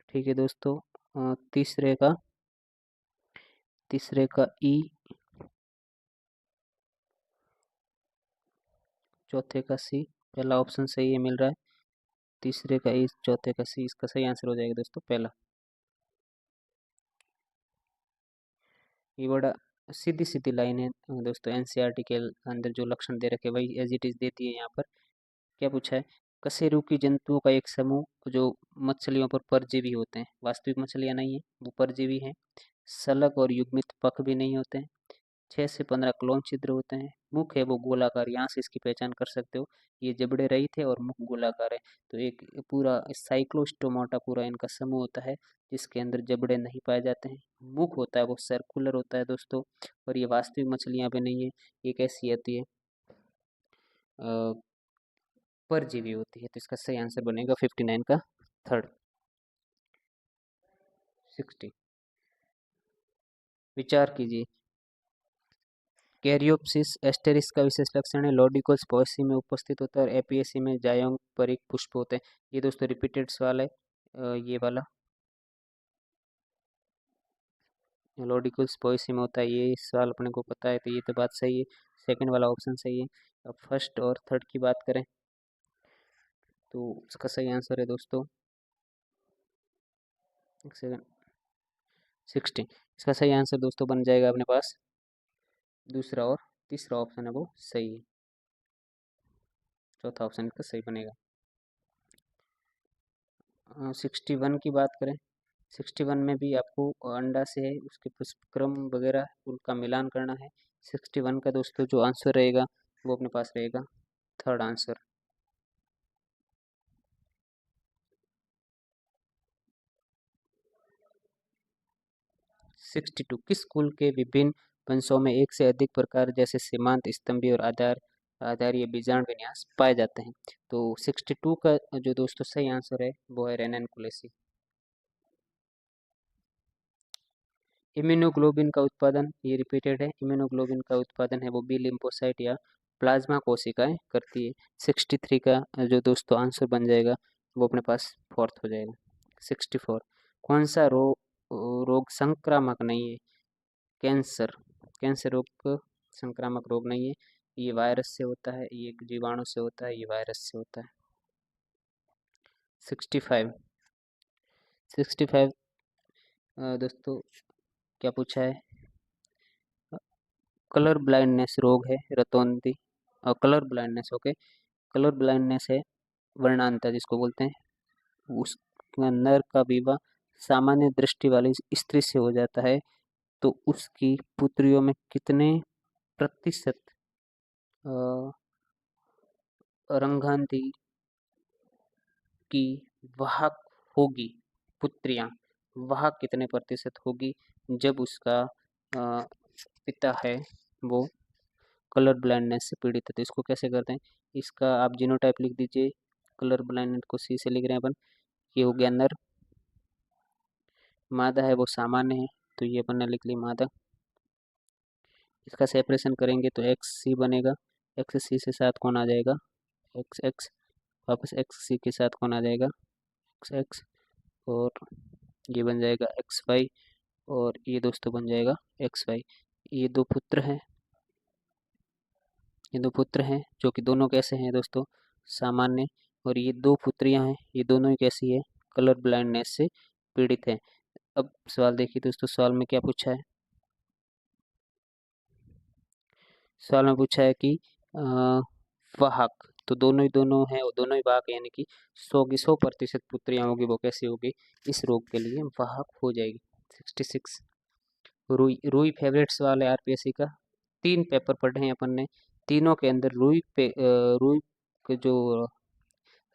ठीक है दोस्तों, तीसरे का ई, चौथे का सी। पहला ऑप्शन सही है, मिल रहा है। तीसरे का ई, चौथे का सी, इसका सही आंसर हो जाएगा दोस्तों पहला। ये बड़ा सीधी सीधी लाइन है दोस्तों, एनसीईआरटी के अंदर जो लक्षण दे रखे वही एज इट इज देती है यहाँ पर। क्या पूछा है? कशेरुकी जंतुओं का एक समूह जो मछलियों पर परजीवी होते हैं, वास्तविक मछलियां नहीं है वो परजीवी हैं। सलग और युग्मित पख भी नहीं होते हैं। 6 से 15 क्लोन छिद्र होते हैं। मुख है वो गोलाकार, यहाँ से इसकी पहचान कर सकते हो, ये जबड़े रहित है और मुख गोलाकार है। तो एक पूरा साइक्लोस्टोमाटा पूरा इनका समूह होता है जिसके अंदर जबड़े नहीं पाए जाते हैं। मुख होता है वो सर्कुलर होता है दोस्तों, और ये वास्तविक मछलियां भी नहीं है, ये कैसी आती है? परजीवी होती है। तो इसका सही आंसर बनेगा 59 का थर्ड। 60 विचार कीजिए। कैरियोप्सिस एस्टेरिस का विशेष लक्षण है लॉडिकोल्स पोएसी में उपस्थित होता है और एपीएसी में जायोंग परिक पुष्प होते हैं। ये दोस्तों रिपीटेड सवाल है, ये वाला लॉडिकोल्स पोएसी में होता है, ये सवाल अपने को पता है तो ये तो बात सही है, सेकंड वाला ऑप्शन सही है। अब फर्स्ट और थर्ड की बात करें तो इसका सही आंसर है दोस्तों 60। इसका सही आंसर दोस्तों बन जाएगा अपने पास दूसरा, और तीसरा ऑप्शन है वो सही है, चौथा ऑप्शन इसका सही बनेगा। 61 की बात करें, 61 में भी आपको अंडा से है उसके पुष्पक्रम वगैरह उनका मिलान करना है। 61 का दोस्तों जो आंसर रहेगा वो अपने पास रहेगा थर्ड आंसर। 62 किस कुल के विभिन्न वंशों में एक से अधिक प्रकार जैसे सीमांत, स्तंभी और आधार आधारीय बीजांड विन्यास पाए जाते हैं। तो 62 का जो दोस्तों सही आंसर है वो है रेनन-कुलेसी। इम्यूनोग्लोबिन का उत्पादन, ये रिपीटेड है, इम्यूनोग्लोबिन का उत्पादन है वो बी लिम्फोसाइट या प्लाज्मा कोशिकाएं करती है। 63 का जो दोस्तों आंसर बन जाएगा वो अपने पास फोर्थ हो जाएगा। 64 कौन सा रोग संक्रामक नहीं है? कैंसर। कैंसर रोग संक्रामक रोग नहीं है, ये वायरस से होता है, ये जीवाणु से होता है, ये वायरस से होता है। 65 दोस्तों क्या पूछा है? कलर ब्लाइंडनेस रोग है रतौंधी, colour blindness, okay, colour blindness है वर्णांता जिसको बोलते हैं। उस नर का विवाह सामान्य दृष्टि वाली स्त्री से हो जाता है तो उसकी पुत्रियों में कितने प्रतिशत रंगांधी की वाहक होगी? पुत्रियां वाहक कितने प्रतिशत होगी जब उसका पिता है वो कलर ब्लाइंडनेस से पीड़ित है? तो इसको कैसे करते हैं? इसका आप जीनोटाइप लिख दीजिए। कलर ब्लाइंडनेस को सी से लिख रहे हैं अपन। ये हो गया नर, मादा है वो सामान्य है तो ये अपन ने लिख ली मादा। इसका सेपरेशन करेंगे तो एक्स सी बनेगा, एक्स सी से साथ कौन आ जाएगा? एक्स एक्स, वापस एक्स सी के साथ कौन आ जाएगा? एक्स एक्स, और ये बन जाएगा एक्स वाई, और ये दोस्तों बन जाएगा एक्स वाई। ये दो पुत्र हैं, ये दो पुत्र हैं जो कि दोनों कैसे हैं दोस्तों? सामान्य। और ये दो पुत्रियां हैं, ये दोनों ही कैसी है? कलर ब्लाइंडनेस से पीड़ित हैं। अब सवाल देखिए दोस्तों, सवाल में क्या पूछा है? सवाल में पूछा है कि वाहक, तो दोनों ही दोनों है और दोनों ही वाहक यानी कि 100 की 100% पुत्रियां होगी वो कैसी होगी? इस रोग के लिए वाहक हो जाएगी। 66 रुई, रुई फेवरेट सवाल है आरपीएससी का। 3 पेपर पढ़े हैं अपन ने, तीनों के अंदर रुई के जो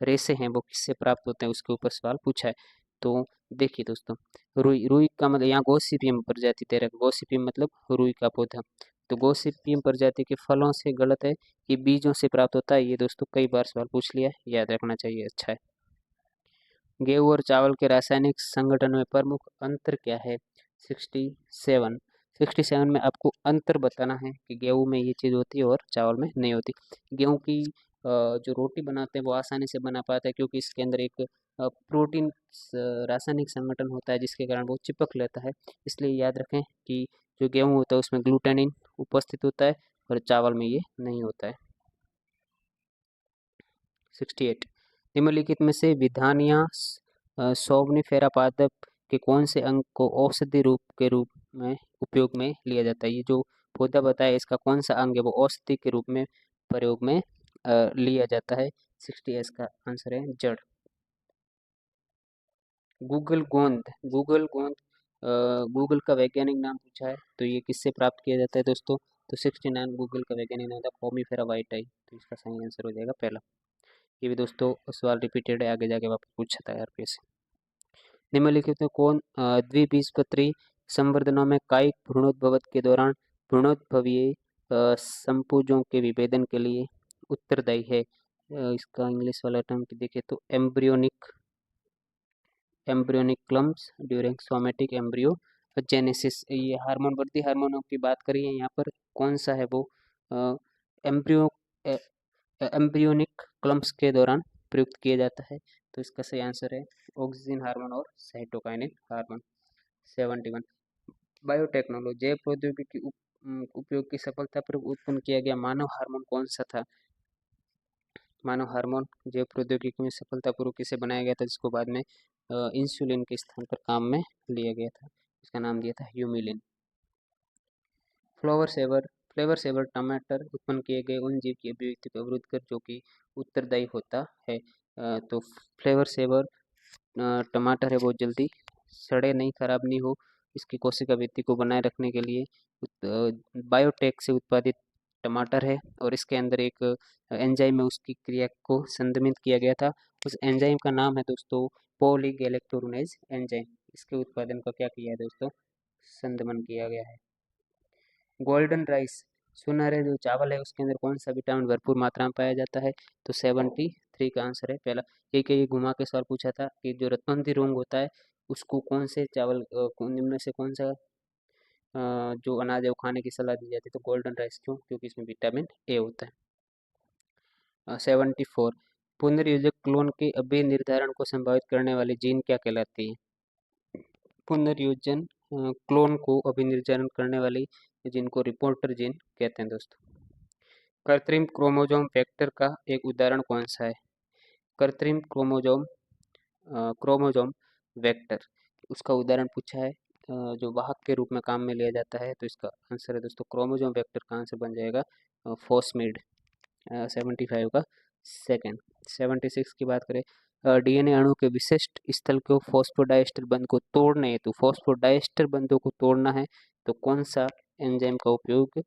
रेशे हैं वो किससे प्राप्त होते हैं उसके ऊपर सवाल पूछा है। तो देखिए दोस्तों, रुई, रुई का मतलब यहाँ गोसिपियम प्रजाति दे रखा है, गोसिपियम मतलब रुई का पौधा। तो गोसिपियम प्रजाति के फलों से गलत है, ये बीजों से प्राप्त होता है। ये दोस्तों कई बार सवाल पूछ लिया है, याद रखना चाहिए, अच्छा है। गेहूं और चावल के रासायनिक संगठन में प्रमुख अंतर क्या है? 67 67 में आपको अंतर बताना है कि गेहूं में ये चीज़ होती है और चावल में नहीं होती। गेहूं की जो रोटी बनाते हैं वो आसानी से बना पाते हैं क्योंकि इसके अंदर एक प्रोटीन रासायनिक संगठन होता है जिसके कारण वो चिपक लेता है। इसलिए याद रखें कि जो गेहूं होता है उसमें ग्लूटेनिन उपस्थित होता है और चावल में ये नहीं होता है। 68 निम्नलिखित में से विधान या सोमनिफेरा पादप के कौन से अंग को औषधि के रूप में उपयोग में लिया जाता है? ये जो पौधा बताया इसका कौन सा अंग है वो औषधि के रूप में प्रयोग में लिया जाता है? 60 का आंसर है जड़। गूगल गोंद गूगल का वैज्ञानिक नाम पूछा है तो ये किससे प्राप्त किया जाता है दोस्तों? तो 69 गूगल का वैज्ञानिक नाम था कॉमीफेरा वाइटाई, तो इसका सही आंसर हो जाएगा पहला। ये भी दोस्तों सवाल रिपीटेड है, आगे जाके वापस पूछा था आरपीएस। निम्नलिखित में कौन द्विबीजपत्री संवर्धनों में कायिक भ्रूणोद्भव के दौरान भ्रूणोद्भवीय संपुजों के विभेदन के लिए उत्तरदायी है? इसका इंग्लिश वाला टर्म देखें तो embryonic clumps during somatic embryogenesis. ये हार्मोन वृद्धि हार्मोनों की बात करिए, यहाँ पर कौन सा है वो एम्ब्रियो एम्ब्रियोनिक क्लम्स के दौरान प्रयुक्त किया जाता है? तो इसका सही आंसर है ऑक्सीजन हार्मोन और साइटोकाइनिन हार्मोन। 71 बायोटेक्नोलॉजी जैव प्रौद्योगिकी उपयोग की सफलतापूर्वक उत्पन्न किया गया मानव हार्मोन कौन सा था? मानव हार्मोन जैव प्रौद्योगिकी में सफलतापूर्वक किसे बनाया गया था जिसको बाद में इंसुलिन के स्थान पर काम में लिया गया था? इसका नाम दिया था ह्यूमिलिन। फ्लेवर सेवर टमाटर उत्पन्न किए गए उन जीव की अभिव्यक्ति को अवरुद्ध कर जो कि उत्तरदायी होता है। तो फ्लेवर सेवर टमाटर है वो जल्दी सड़े नहीं, खराब नहीं हो, इसकी कोशिका वृद्धि को बनाए रखने के लिए बायोटेक से उत्पादित टमाटर है और इसके अंदर एक एंजाइम में उसकी क्रिया को संदमित किया गया था। उस एंजाइम का नाम है दोस्तों पॉलीगैलेक्टोरोनेज एंजाइम। इसके उत्पादन का क्या किया है दोस्तों? संदमन किया गया है। गोल्डन राइस सुनहरे जो चावल है उसके अंदर कौन सा विटामिन भरपूर मात्रा में पाया जाता है? तो 73 का आंसर है पहला। ये घुमा के सवाल पूछा था कि जो रत्नोंदी रोग होता है उसको कौन से चावल निम्न में से कौन सा जो अनाज है वो खाने की सलाह दी जाती है? तो गोल्डन राइस। क्यों? क्योंकि इसमें विटामिन ए होता है। 74 पुनर्योजक क्लोन के अभिनिर्धारण को संभावित करने वाली जीन क्या कहलाती है? पुनर्योजन क्लोन को अभिनिर्धारण करने वाली जीन को रिपोर्टर जीन कहते हैं दोस्तों। कृत्रिम क्रोमोसोम वेक्टर का एक उदाहरण कौन सा है? कृत्रिम क्रोमोसोम वेक्टर, उसका उदाहरण पूछा है जो वाहक के रूप में काम में लिया जाता है। तो इसका आंसर है दोस्तों क्रोमोसोम वेक्टर का आंसर बन जाएगा फॉस्मिड। 75 का सेकेंड। 76 की बात करें, डीएनए अणु के विशिष्ट स्थल को फॉस्फोडाइस्टर बंध को तोड़ने हेतु फॉस्फोडाइस्टर बंधों को तोड़ना है तो कौन सा एंजाइम का उपयोग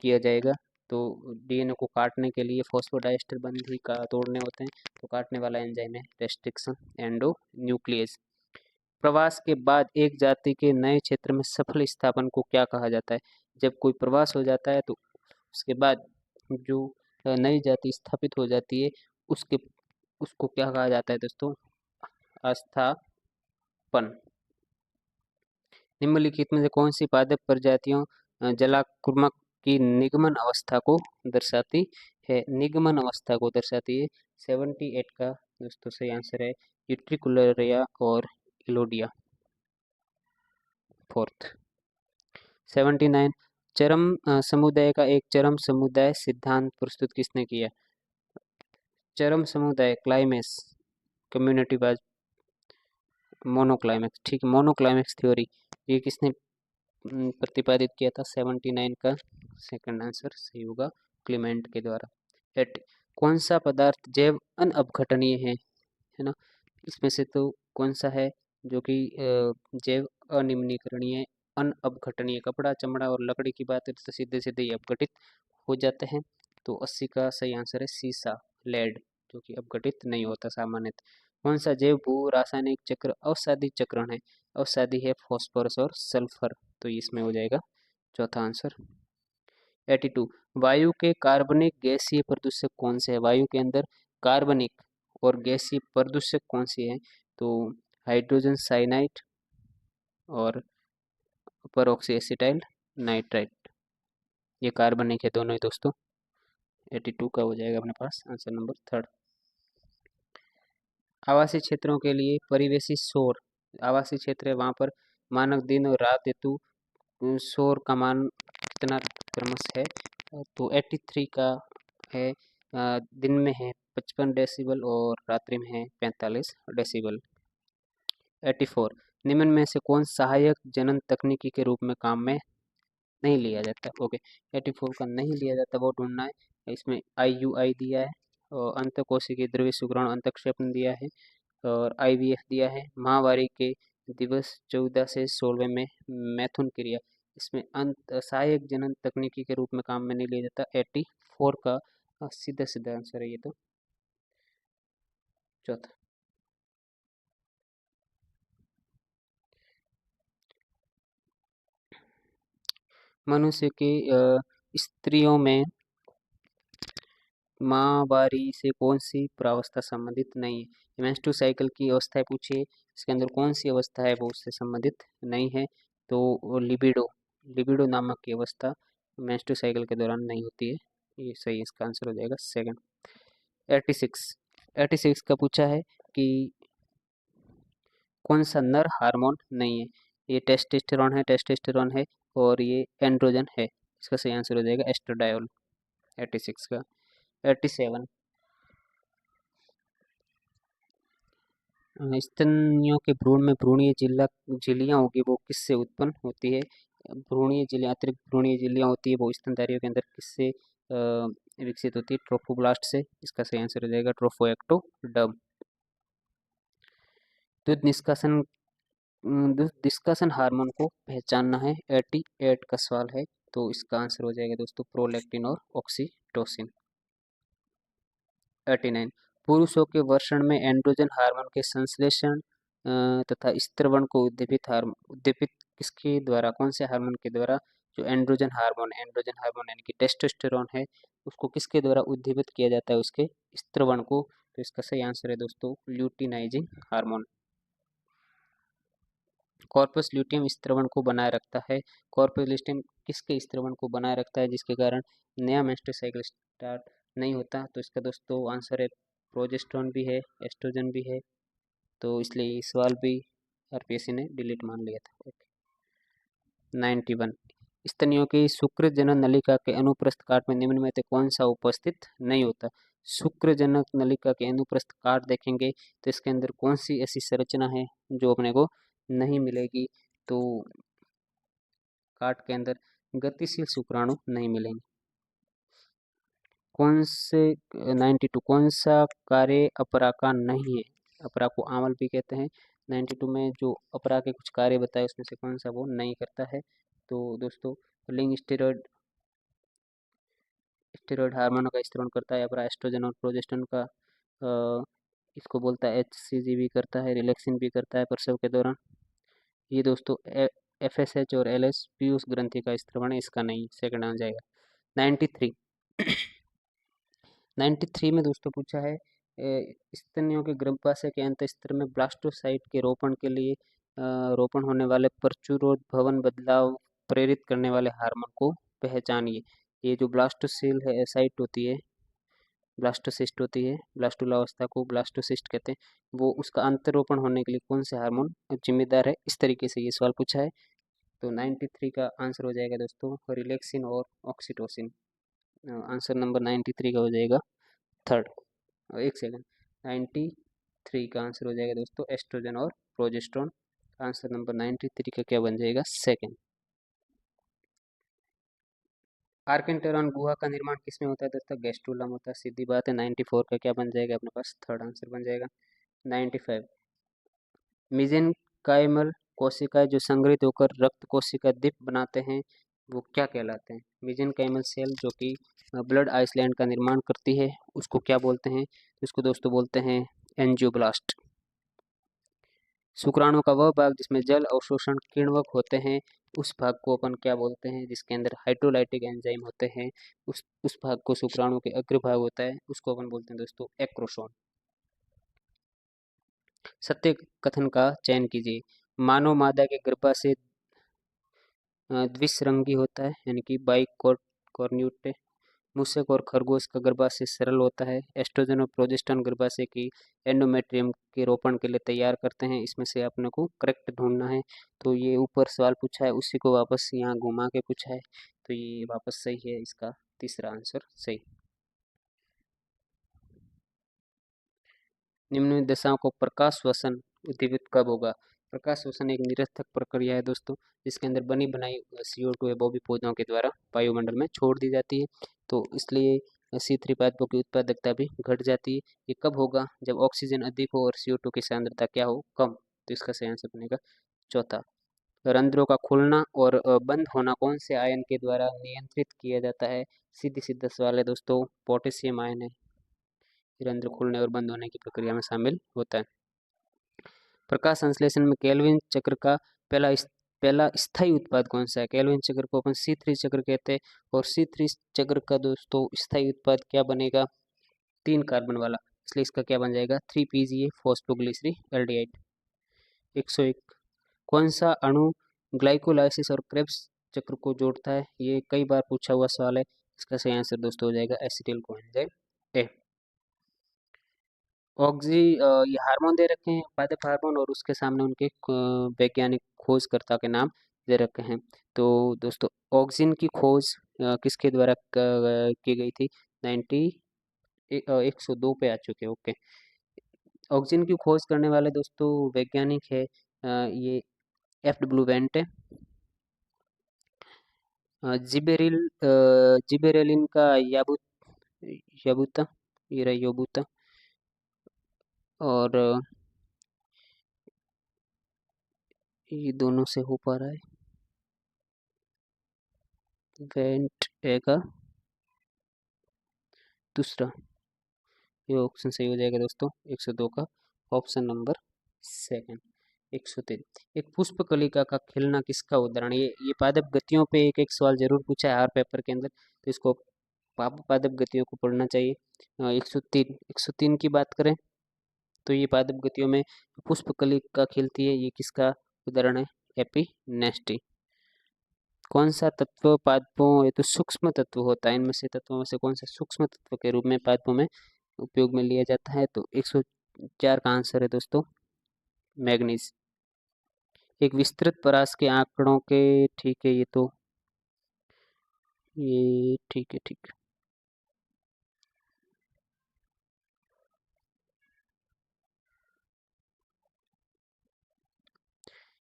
किया जाएगा? तो डीएनए को काटने के लिए फॉस्फोडाइस्टर बंध ही का तोड़ने होते हैं, तो काटने वाला एंजाइम है रेस्ट्रिक्शन एंडो न्यूक्लियस। प्रवास के बाद एक जाति के नए क्षेत्र में सफल स्थापन को क्या कहा जाता है? जब कोई प्रवास हो जाता है तो उसके बाद जो नई जाति स्थापित हो जाती है उसके उसको क्या कहा जाता है दोस्तों? अस्थापन। निम्नलिखित में से कौन सी पादप प्रजातियों जलाक्रमा की निगमन अवस्था को दर्शाती है? निगमन अवस्था को दर्शाती है। 78 का दोस्तों सही आंसर है यूट्रिकुलरिया और इलोडिया। फोर्थ। 79 चरम समुदाय का एक चरम समुदाय सिद्धांत प्रस्तुत किसने किया? चरम समुदाय क्लाइमेक्स कम्युनिटी बाज मोनोक्लाइमेक्स, ठीक है, मोनोक्लाइमेक्स थ्योरी ये किसने प्रतिपादित किया था? 79 का सेकंड आंसर सही होगा क्लीमेंट के द्वारा। एट कौन सा पदार्थ जैव अनअपघटनीय है ना? इसमें से तो कौन सा है जो कि जैव अनिम्नीकरणीय अनअपघटनीय? कपड़ा, चमड़ा और लकड़ी की बात करें तो सीधे सीधे ही अपघटित हो जाते हैं। तो 80 का सही आंसर है सीसा, लेड, जो कि अपघटित नहीं होता सामान्यतः। कौन सा जैव भू रासायनिक चक्र अवसादी चक्रण है? अवसादी है फॉस्फोरस और सल्फर, तो इसमें हो जाएगा चौथा आंसर। 82 वायु के कार्बनिक गैसीय प्रदूषक कौन से है? वायु के अंदर कार्बनिक और गैसीय प्रदूषक कौन से हैं? तो हाइड्रोजन साइनाइड और परऑक्सी एसिटाइल नाइट्राइट, ये कार्बनिक है दोनों ही दोस्तों। 82 का हो जाएगा अपने पास आंसर नंबर थर्ड। आवासीय क्षेत्रों के लिए परिवेशी शोर, आवासीय क्षेत्र है वहाँ पर मानक दिन और रात हेतु शोर का मान कितना क्रमश है? तो 83 का है दिन में है 55 डेसिबल और रात्रि में है 45 डेसिबल। 84 निम्न में से कौन सहायक जनन तकनीकी के रूप में काम में नहीं लिया जाता? ओके, 84 का नहीं लिया जाता वो ढूंढना है। इसमें IUI दिया है और अंतःकोशिकीय द्रव्य सुग्राण अंतःक्षेपण दिया है और IVF दिया है। माहवारी के दिवस 14 से 16वें में मैथुन क्रिया, इसमें अंत सहायक जनन तकनीकी के रूप में काम में नहीं लिया जाता। 84 का सीधा सीधा आंसर है ये तो चौथा। मनुष्य के स्त्रियों में माहवारी से कौन सी प्रावस्था संबंधित नहीं है? मेंस्ट्रुअल साइकिल की अवस्थाएं पूछिए, इसके अंदर कौन सी अवस्था है वो उससे संबंधित नहीं है? तो लिबिडो, लिबिडो नामक की अवस्था मेंस्ट्रुअल साइकिल के दौरान नहीं होती है। ये सही इसका आंसर हो जाएगा सेकंड। 86 का पूछा है कि कौन सा नर हार्मोन नहीं है? ये टेस्टोस्टेरोन है और ये एंड्रोजन है। इसका सही आंसर हो जाएगा एस्ट्राडायोल। 86 का। 87 स्तनियों के भ्रूण में भ्रूणीय झिल्लियां होगी वो किससे उत्पन्न होती है? भ्रूणीय झिल्लियां, अतिरिक्त भ्रूणीय झिल्लियां होती है वो स्तनधारियों के अंदर किससे विकसित होती है? ट्रोफोब्लास्ट से। इसका सही आंसर हो जाएगा ट्रोफोएक्टोडर्म। दूध निष्कासन दूध निष्कासन हार्मोन को पहचानना है, 88 का सवाल है। तो इसका आंसर हो जाएगा दोस्तों प्रोलैक्टिन और ऑक्सीटोसिन। 89 पुरुषों के वर्षण में एंड्रोजन हार्मोन के संश्लेषण तथा स्त्रवण को उद्दीपित किसके द्वारा, कौन से हार्मोन के द्वारा जो एंड्रोजन हार्मोन यानी कि टेस्टोस्टेरोन है, उसको किसके द्वारा उद्दीपित किया जाता है, उसके स्त्रवण को। तो इसका सही आंसर है दोस्तों ल्यूटिनाइजिंग हार्मोन। कॉर्पस ल्यूटियम स्त्रवण को बनाए रखता है। कॉर्पस ल्यूटियम किसके स्त्रवण को बनाए रखता है, जिसके कारण नया मेंस्ट्रुअल साइकिल स्टार्ट नहीं होता। तो इसका दोस्तों आंसर है प्रोजेस्टेरोन भी है, एस्ट्रोजन भी है। तो इसलिए ये सवाल भी आरपीएससी ने डिलीट मान लिया था। ओके 91 स्तनियों की शुक्रजनन नलिका के अनुप्रस्थ काट में निम्न में से कौन सा उपस्थित नहीं होता। शुक्रजनक नलिका के अनुप्रस्थ काट देखेंगे तो इसके अंदर कौन सी ऐसी संरचना है जो अपने को नहीं मिलेगी। तो काट के अंदर गतिशील शुक्राणु नहीं मिलेंगे। कौन से 92 कौन सा कार्य अपरा का नहीं है। अपरा को आमल भी कहते हैं। 92 में जो अपरा के कुछ कार्य बताए उसमें से कौन सा वो नहीं करता है। तो दोस्तों लिंग स्टेरॉयड हार्मोन का स्त्रवण करता है अपरा। एस्ट्रोजन और प्रोजेस्टेरोन का इसको बोलता है HCG भी करता है, रिलैक्सिन भी करता है प्रसव के दौरान। ये दोस्तों FSH और LS पीयूष ग्रंथि का स्त्रवण है, इसका नहीं, सेकंड आ जाएगा। 93 93 में दोस्तों पूछा है स्तनियों के गर्भाशय के अंत स्तर में ब्लास्टोसाइट के रोपण के लिए रोपण होने वाले प्रचुरोद भवन बदलाव प्रेरित करने वाले हार्मोन को पहचानिए। ये जो ब्लास्टोसिल है साइट होती है, ब्लास्टोसिस्ट होती है, ब्लास्टुला अवस्था को ब्लास्टोसिस्ट कहते हैं, वो उसका अंतरोपण होने के लिए कौन से हार्मोन जिम्मेदार है। इस तरीके से ये सवाल पूछा है। तो 93 का आंसर हो जाएगा दोस्तों रिलैक्सिन और ऑक्सीटोसिन। आंसर नंबर 93 का हो जाएगा थर्ड। एक सेकंड 93 का आंसर हो जाएगा दोस्तों एस्ट्रोजन और प्रोजेस्टेरोन। आंसर नंबर 93 का क्या बन जाएगा सेकंड। आर्केंटेरॉन गुहा का निर्माण किसमें होता है दोस्तों, गैस्ट्रोला में होता है, सीधी बात है। 94 का क्या बन जाएगा अपने पास थर्ड आंसर बन जाएगा। 95 मिजेनकाइमल कोशिकाएं जो संग्रहित होकर रक्त कोशिका दीप बनाते हैं वो क्या कहलाते हैं। मिजेनकाइमल सेल जो कि ब्लड आइसलैंड का निर्माण करती है उसको क्या बोलते हैं, उसको दोस्तों बोलते हैं एंजियोब्लास्ट। शुक्राणु का वह भाग जिसमें जल अवशोषण किण्वक होते हैं उस भाग को अपन क्या बोलते हैं, जिसके अंदर हाइड्रोलाइटिक एंजाइम होते हैं, उस भाग को शुक्राणु के अग्रभाग होता है उसको अपन बोलते हैं दोस्तों एक्रोसोम। सत्य कथन का चयन कीजिए। मानव मादा के गर्भाशय द्विसरंगी होता है यानी कि बाइकॉर्न्यूट। मूषक और खरगोश का गर्भाशय सरल होता है। एस्ट्रोजन और प्रोजेस्टेरोन गर्भाशय की एंडोमेट्रियम के रोपण के लिए तैयार करते हैं। इसमें से अपने को करेक्ट ढूंढना है। तो ये ऊपर सवाल पूछा है उसी को वापस यहाँ घुमा के पूछा है, तो ये वापस सही है, इसका तीसरा आंसर सही। निम्न दशाओं को प्रकाश श्वसन उद्दीपित कब होगा। प्रकाश श्वसन एक निरर्थक प्रक्रिया है दोस्तों, जिसके अंदर बनी बनाई CO2 है वो भी पौधों के द्वारा वायुमंडल में छोड़ दी जाती है। तो इसलिए C3 पादपों की उत्पादकता भी घट जाती है। ये कब होगा, जब ऑक्सीजन अधिक हो और CO2 की सांद्रता क्या हो, कम। तो इसका सही आंसर बनेगा चौथा। रंध्रों का खुलना और बंद होना कौन से आयन के द्वारा नियंत्रित किया जाता है। सीधी सीधा सवाल है दोस्तों, पोटेशियम आयन है रंध्र खुलने और बंद होने की प्रक्रिया में शामिल होता है। प्रकाश संश्लेषण में केल्विन चक्र का पहला स्थायी उत्पाद कौन सा है। केल्विन चक्र को अपन C3 चक्र कहते हैं और C3 चक्र का दोस्तों स्थायी उत्पाद क्या बनेगा, 3 कार्बन वाला, इसलिए इसका क्या बन जाएगा 3PGA फॉस्फोग्लिसरीएल्डिहाइड। 101 कौन सा अणु ग्लाइकोलाइसिस और क्रेब्स चक्र को जोड़ता है। ये कई बार पूछा हुआ सवाल है, इसका सही आंसर दोस्तों हो जाएगा एसिटिल कोएंजाइम ए। ऑक्सी ये हार्मोन दे रखे हैं पादप हार्मोन और उसके सामने उनके वैज्ञानिक खोजकर्ता के नाम दे रखे हैं। तो दोस्तों ऑक्सीजन की खोज किसके द्वारा की गई थी। 102 पे आ चुके। ओके ऑक्सीजन की खोज करने वाले दोस्तों वैज्ञानिक है ये FW वेंट है। जिबेरेलिन का याबूता ये रहा योबूता। और ये दोनों से हो पा रहा है वेंट ए का दूसरा, ये ऑप्शन सही हो जाएगा दोस्तों 102 का ऑप्शन नंबर सेकंड। 103। एक पुष्प कलिका का खिलना किसका उदाहरण? ये पादप गतियों पे एक एक सवाल जरूर पूछा है हर पेपर के अंदर, तो इसको पादप गतियों को पढ़ना चाहिए। 103 की बात करें तो ये पादप गतियों में पुष्प कलिका खिलती है, ये किसका उदाहरण है? एपिनेस्टी। कौन सा तत्व पादपों ये तो सूक्ष्म तत्व होता है, इनमें से तत्वों में से कौन सा सूक्ष्म तत्व के रूप में पादपों में उपयोग में लिया जाता है? तो 104 का आंसर है दोस्तों मैग्नीज। एक विस्तृत परास के आंकड़ों के, ठीक है, ये ठीक है, ठीक।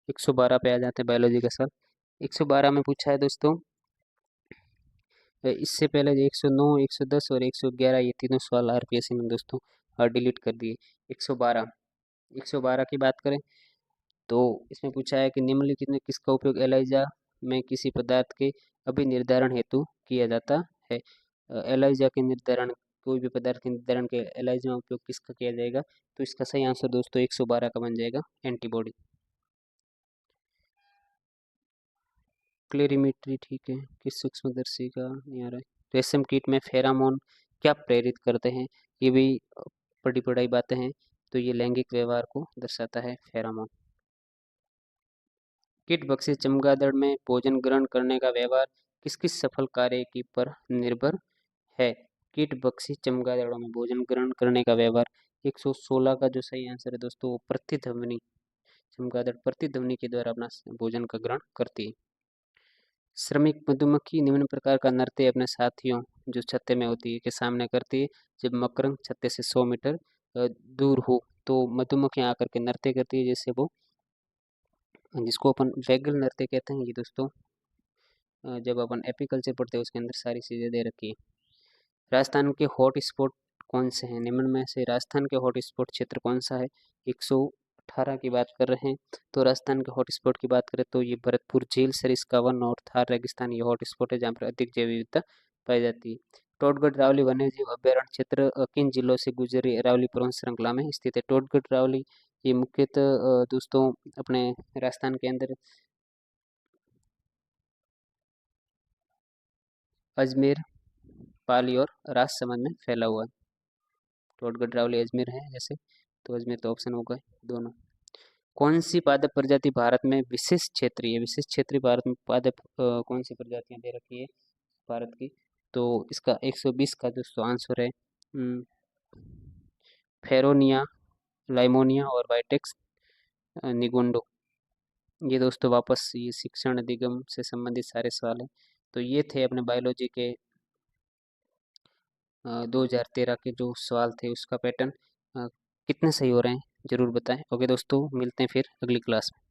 112 पे आ जाते हैं बायोलॉजी का सवाल। 112 में पूछा है दोस्तों, इससे पहले 109, 110 और 111 ये तीनों सवाल आरपीएससी ने दोस्तों डिलीट कर दिए। 112 112 की बात करें तो इसमें पूछा है कि निम्नलिखित में किसका उपयोग एलाइजा में किसी पदार्थ के अभिनिर्धारण हेतु किया जाता है? एलाइजा के निर्धारण, कोई भी पदार्थ के निर्धारण के एलाइजा में उपयोग किसका किया जाएगा? तो इसका सही आंसर दोस्तों 112 का बन जाएगा एंटीबॉडी। क्लेरीमेट्री, ठीक है, किस सूक्ष्मदर्शी का नहीं आ रहा है? रेशम कीट में फेरामोन क्या प्रेरित करते हैं? ये भी बड़ी बड़ी बातें हैं, तो ये लैंगिक व्यवहार को दर्शाता है फेरामोन। कीट बक्सी चमगादड़ में भोजन ग्रहण करने का व्यवहार किस किस सफल कार्य की पर निर्भर है? कीट बक्सी चमगादड़ों में भोजन ग्रहण करने का व्यवहार 116 का जो सही आंसर है दोस्तों वो प्रतिध्वनि, चमगादड़ प्रतिध्वनि के द्वारा अपना भोजन का ग्रहण करती है। श्रमिक मधुमक्खी निम्न प्रकार का नृत्य अपने साथियों जो छत्ते में होती है के सामने करती है जब मकरंद छत्ते से 100 मीटर दूर हो, तो मधुमक्खियां आकर के नृत्य करती है, जैसे वो जिसको अपन वैगल नृत्य कहते हैं। ये दोस्तों जब अपन एपीकल्चर पढ़ते हैं उसके अंदर सारी चीज़ें दे रखी है। राजस्थान के हॉट स्पॉट कौन से हैं? निम्न में से राजस्थान के हॉट स्पॉट क्षेत्र कौन सा है? 118 की बात कर रहे हैं। तो राजस्थान के हॉट स्पॉट की बात करें तो ये भरतपुर झील, सरिस्का वन और थार रेगिस्तान ये हॉट स्पॉट है जहाँ पर अधिक जैव विविधता पाई जाती है। टोडगढ़ रावली वन्यजीव अभ्यारण्य क्षेत्र किन जिलों से गुजरी अरावली पर्वत श्रृंखला में स्थित है? टोडगढ़ रावली ये मुख्यतः दोस्तों अपने राजस्थान के अंदर अजमेर, पाली और राजसमंद में फैला हुआ है। टोडगढ़ रावली अजमेर है जैसे, तो अजमेर तो ऑप्शन होगा दोनों। कौन सी पादप प्रजाति भारत में विशेष क्षेत्रीय, विशेष क्षेत्रीय भारत में पादप कौन सी प्रजातियां दे रखी है भारत की? तो इसका 120 का दोस्तों आंसर है फेरोनिया, लाइमोनिया और वाइटेक्स निगोंडो। ये दोस्तों वापस ये शिक्षण अधिगम से संबंधित सारे सवाल हैं। तो ये थे अपने बायोलॉजी के 2013 के जो सवाल थे उसका पैटर्न। कितने सही हो रहे हैं जरूर बताएं। ओके दोस्तों, मिलते हैं फिर अगली क्लास में।